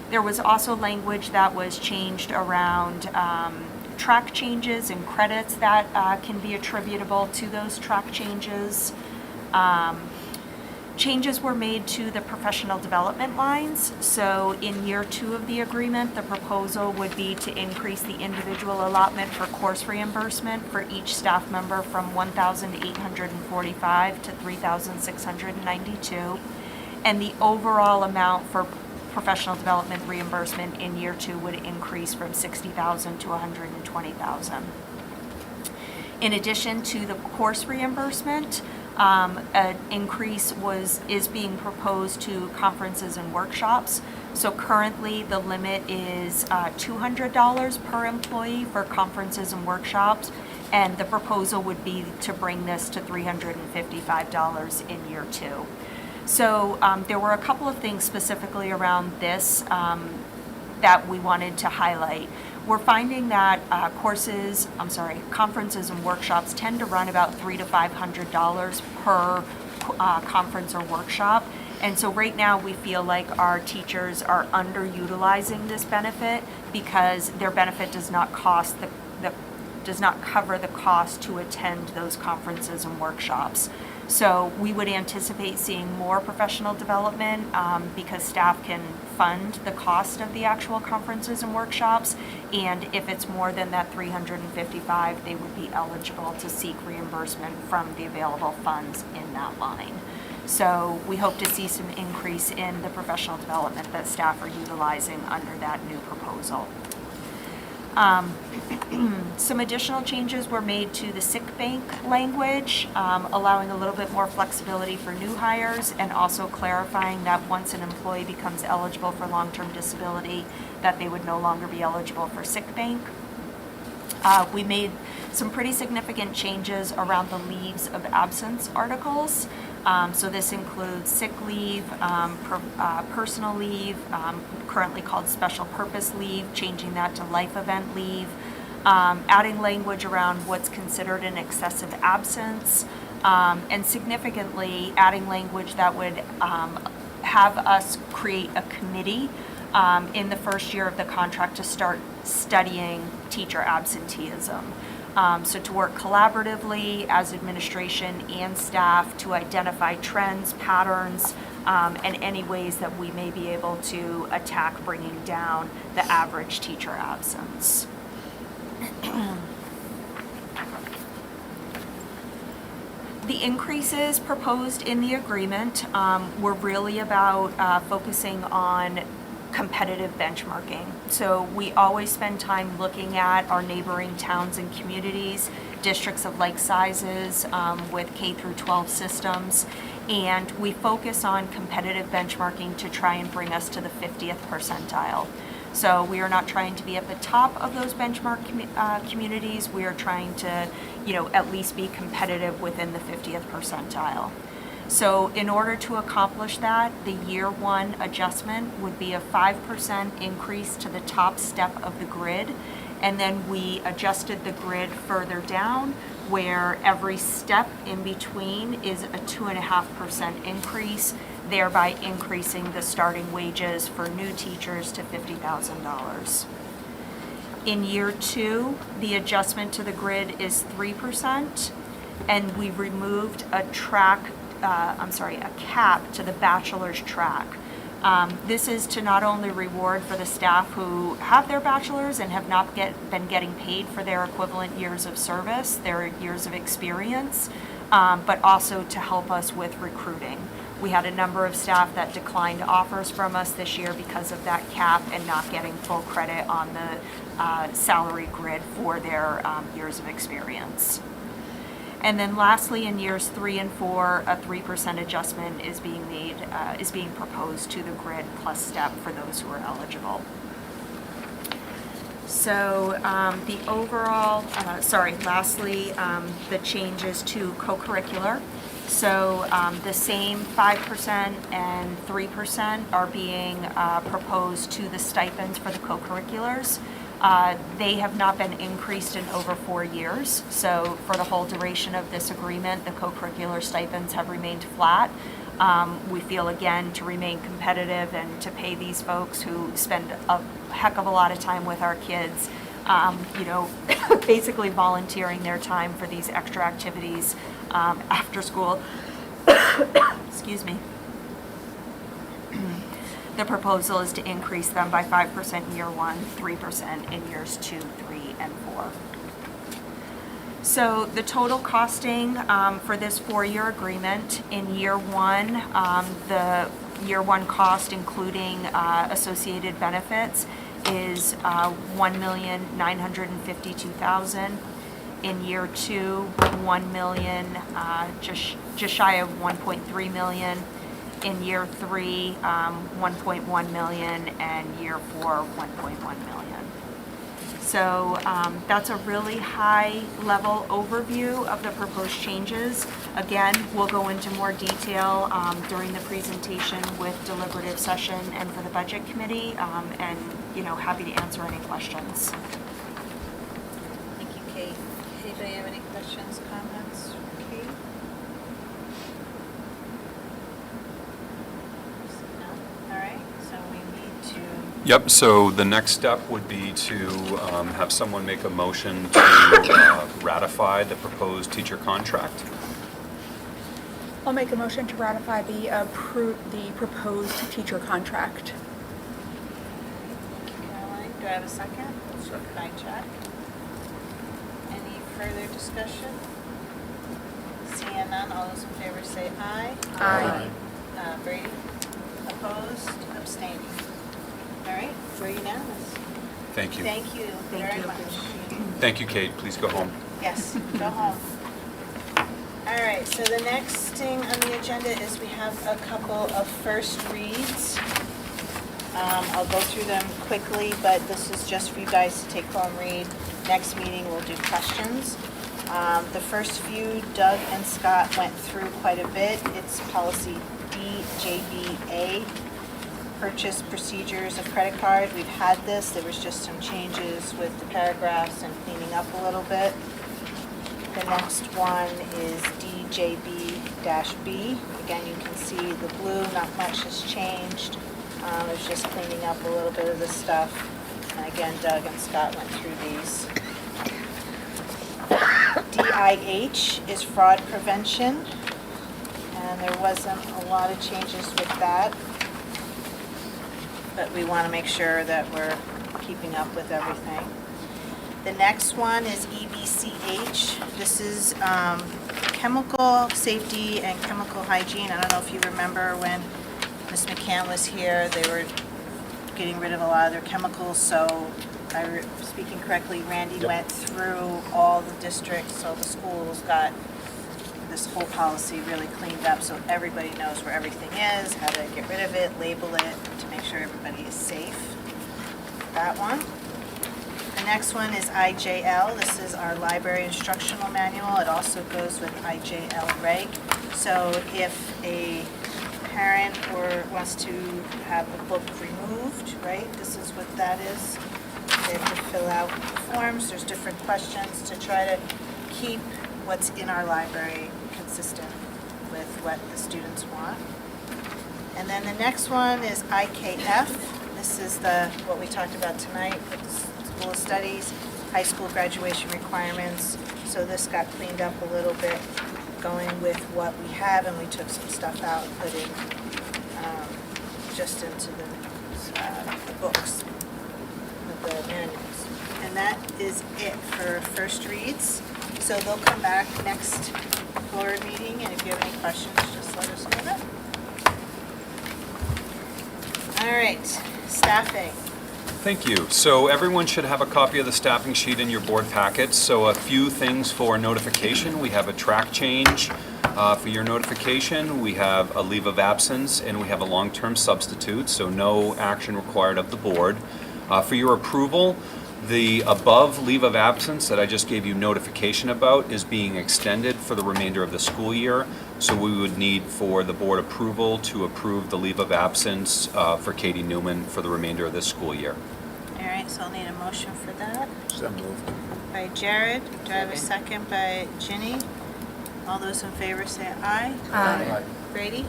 There was also language that was changed around track changes and credits that can be attributable to those track changes. Changes were made to the professional development lines. So in year 2 of the agreement, the proposal would be to increase the individual allotment for course reimbursement for each staff member from $1,845 to $3,692. And the overall amount for professional development reimbursement in year 2 would increase from $60,000 to $120,000. In addition to the course reimbursement, an increase is being proposed to conferences and workshops. So currently, the limit is $200 per employee for conferences and workshops, and the proposal would be to bring this to $355 in year 2. So there were a couple of things specifically around this that we wanted to highlight. We're finding that conferences and workshops tend to run about $300 to $500 per conference or workshop. And so right now we feel like our teachers are underutilizing this benefit because their benefit does not cover the cost to attend those conferences and workshops. So we would anticipate seeing more professional development because staff can fund the cost of the actual conferences and workshops. And if it's more than that $355, they would be eligible to seek reimbursement from the available funds in that line. So we hope to see some increase in the professional development that staff are utilizing under that new proposal. Some additional changes were made to the sick bank language, allowing a little bit more flexibility for new hires and also clarifying that once an employee becomes eligible for long-term disability, that they would no longer be eligible for sick bank. We made some pretty significant changes around the leaves of absence articles. So this includes sick leave, personal leave, currently called special purpose leave, changing that to life event leave, adding language around what's considered an excessive absence, and significantly adding language that would have us create a committee in the first year of the contract to start studying teacher absenteeism. So to work collaboratively as administration and staff to identify trends, patterns, and any ways that we may be able to attack bringing down the average teacher absence. The increases proposed in the agreement were really about focusing on competitive benchmarking. So we always spend time looking at our neighboring towns and communities, districts of like sizes with K through 12 systems, and we focus on competitive benchmarking to try and bring us to the 50th percentile. So we are not trying to be at the top of those benchmark communities. We are trying to, at least be competitive within the 50th percentile. So in order to accomplish that, the year 1 adjustment would be a 5% increase to the top step of the grid. And then we adjusted the grid further down where every step in between is a 2.5% increase, thereby increasing the starting wages for new teachers to $50,000. In year 2, the adjustment to the grid is 3%, and we removed a cap to the bachelor's track. This is to not only reward for the staff who have their bachelor's and have not been getting paid for their equivalent years of service, their years of experience, but also to help us with recruiting. We had a number of staff that declined offers from us this year because of that cap and not getting full credit on the salary grid for their years of experience. And then lastly, in years 3 and 4, a 3% adjustment is being proposed to the grid plus step for those who are eligible. So lastly, the changes to co-curricular. So the same 5% and 3% are being proposed to the stipends for the co-curriculars. They have not been increased in over 4 years. So for the whole duration of this agreement, the co-curricular stipends have remained flat. We feel, again, to remain competitive and to pay these folks who spend a heck of a lot of time with our kids, basically volunteering their time for these extra activities after school. excuse me. The proposal is to increase them by 5% in year 1, 3% in years 2, 3, and 4. So the total costing for this 4-year agreement, in year 1, the year 1 cost, including associated benefits, is $1,952,000. In year 2, 1 million, just shy of 1.3 million. In year 3, 1.1 million, and year 4, 1.1 million. So that's a really high-level overview of the proposed changes. Again, we'll go into more detail during the presentation with deliberative session and for the budget committee, and happy to answer any questions. Thank you, Kate. Anybody have any questions, comments for Kate? No? All right, so we need to, Yep, so the next step would be to have someone make a motion to ratify the proposed teacher contract. I'll make a motion to ratify the proposed teacher contract. Caroline, do I have a second? Second. By Jack. Any further discussion? Seeing none, all those in favor say aye. Aye. Brady? Opposed? Abstaining? All right, we're unanimous. Thank you. Thank you very much. Thank you, Kate. Please go home. Yes, go home. All right, so the next thing on the agenda is we have a couple of first reads. I'll go through them quickly, but this is just for you guys to take home, read. Next meeting, we'll do questions. The first few, Doug and Scott went through quite a bit. It's policy DJBA, purchase procedures of credit card. We've had this. There was just some changes with the paragraphs and cleaning up a little bit. The next one is DJB-B. Again, you can see the blue, not much has changed. It's just cleaning up a little bit of the stuff. And again, Doug and Scott went through these. DIH is fraud prevention. And there wasn't a lot of changes with that. But we want to make sure that we're keeping up with everything. The next one is EBCH. This is chemical safety and chemical hygiene. I don't know if you remember when Ms. McCann was here, they were getting rid of a lot of their chemicals. So, if I'm speaking correctly, Randy went through all the districts, so the schools got this whole policy really cleaned up so everybody knows where everything is, how to get rid of it, label it, to make sure everybody is safe. That one. The next one is IJL. This is our library instructional manual. It also goes with IJL reg. So if a parent wants to have a book removed, right, this is what that is. They have to fill out forms. There's different questions to try to keep what's in our library consistent with what the students want. And then the next one is IKF. This is what we talked about tonight with the School of Studies, high school graduation requirements. So this got cleaned up a little bit, going with what we have, and we took some stuff out and put in just into the books, the manuals. And that is it for first reads. So they'll come back next board meeting, and if you have any questions, just let us know then. All right, staffing. Thank you. So everyone should have a copy of the staffing sheet in your board packets. So a few things for notification. We have a track change for your notification. We have a leave of absence, and we have a long-term substitute, so no action required of the board. For your approval, the above leave of absence that I just gave you notification about is being extended for the remainder of the school year. So we would need for the board approval to approve the leave of absence for Katie Newman for the remainder of this school year. All right, so I'll need a motion for that. So moved. By Jared. Do I have a second by Ginny? All those in favor say aye. Aye. Brady?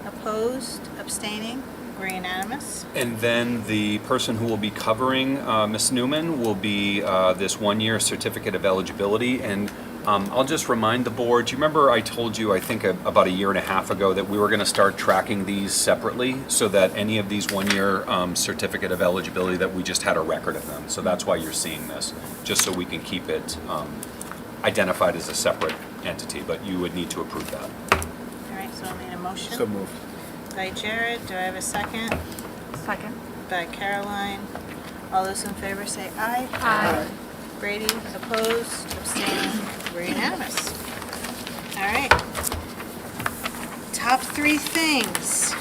Opposed? Abstaining? We're unanimous. And then the person who will be covering Ms. Newman will be this one-year certificate of eligibility. And I'll just remind the board, do you remember I told you, I think about a year and a half ago, that we were going to start tracking these separately so that any of these one-year certificate of eligibility, that we just had a record of them. So that's why you're seeing this, just so we can keep it identified as a separate entity, but you would need to approve that. All right, so I need a motion. So moved. By Jared, do I have a second? Second. By Caroline. All those in favor say aye. Aye. Brady, opposed, abstaining, we're unanimous. All right. Top 3 things.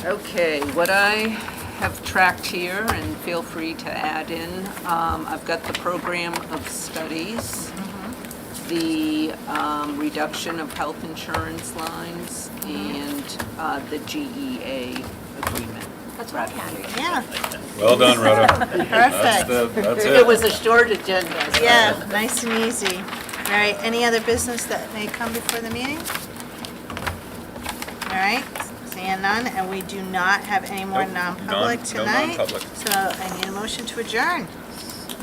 Okay, what I have tracked here, and feel free to add in, I've got the program of studies, the reduction of health insurance lines, and the GEA agreement. That's what I had. Yeah, Well done, Rhoda. perfect. That's It was a short agenda. so- Yeah, nice and easy. All right, any other business that may come before the meeting? All right, seeing none, and we do not have any more Nope, non-public no tonight. non-public. So I need a motion to adjourn.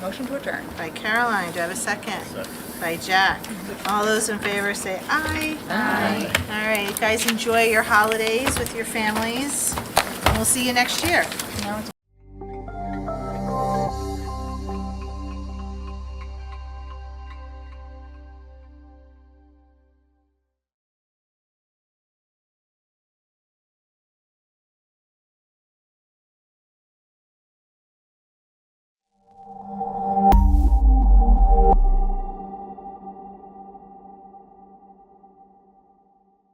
Motion to adjourn. By Caroline, do I have a second? By Jack. All those in favor say aye. Aye. All right, you guys enjoy your holidays with your families, and we'll see you next year.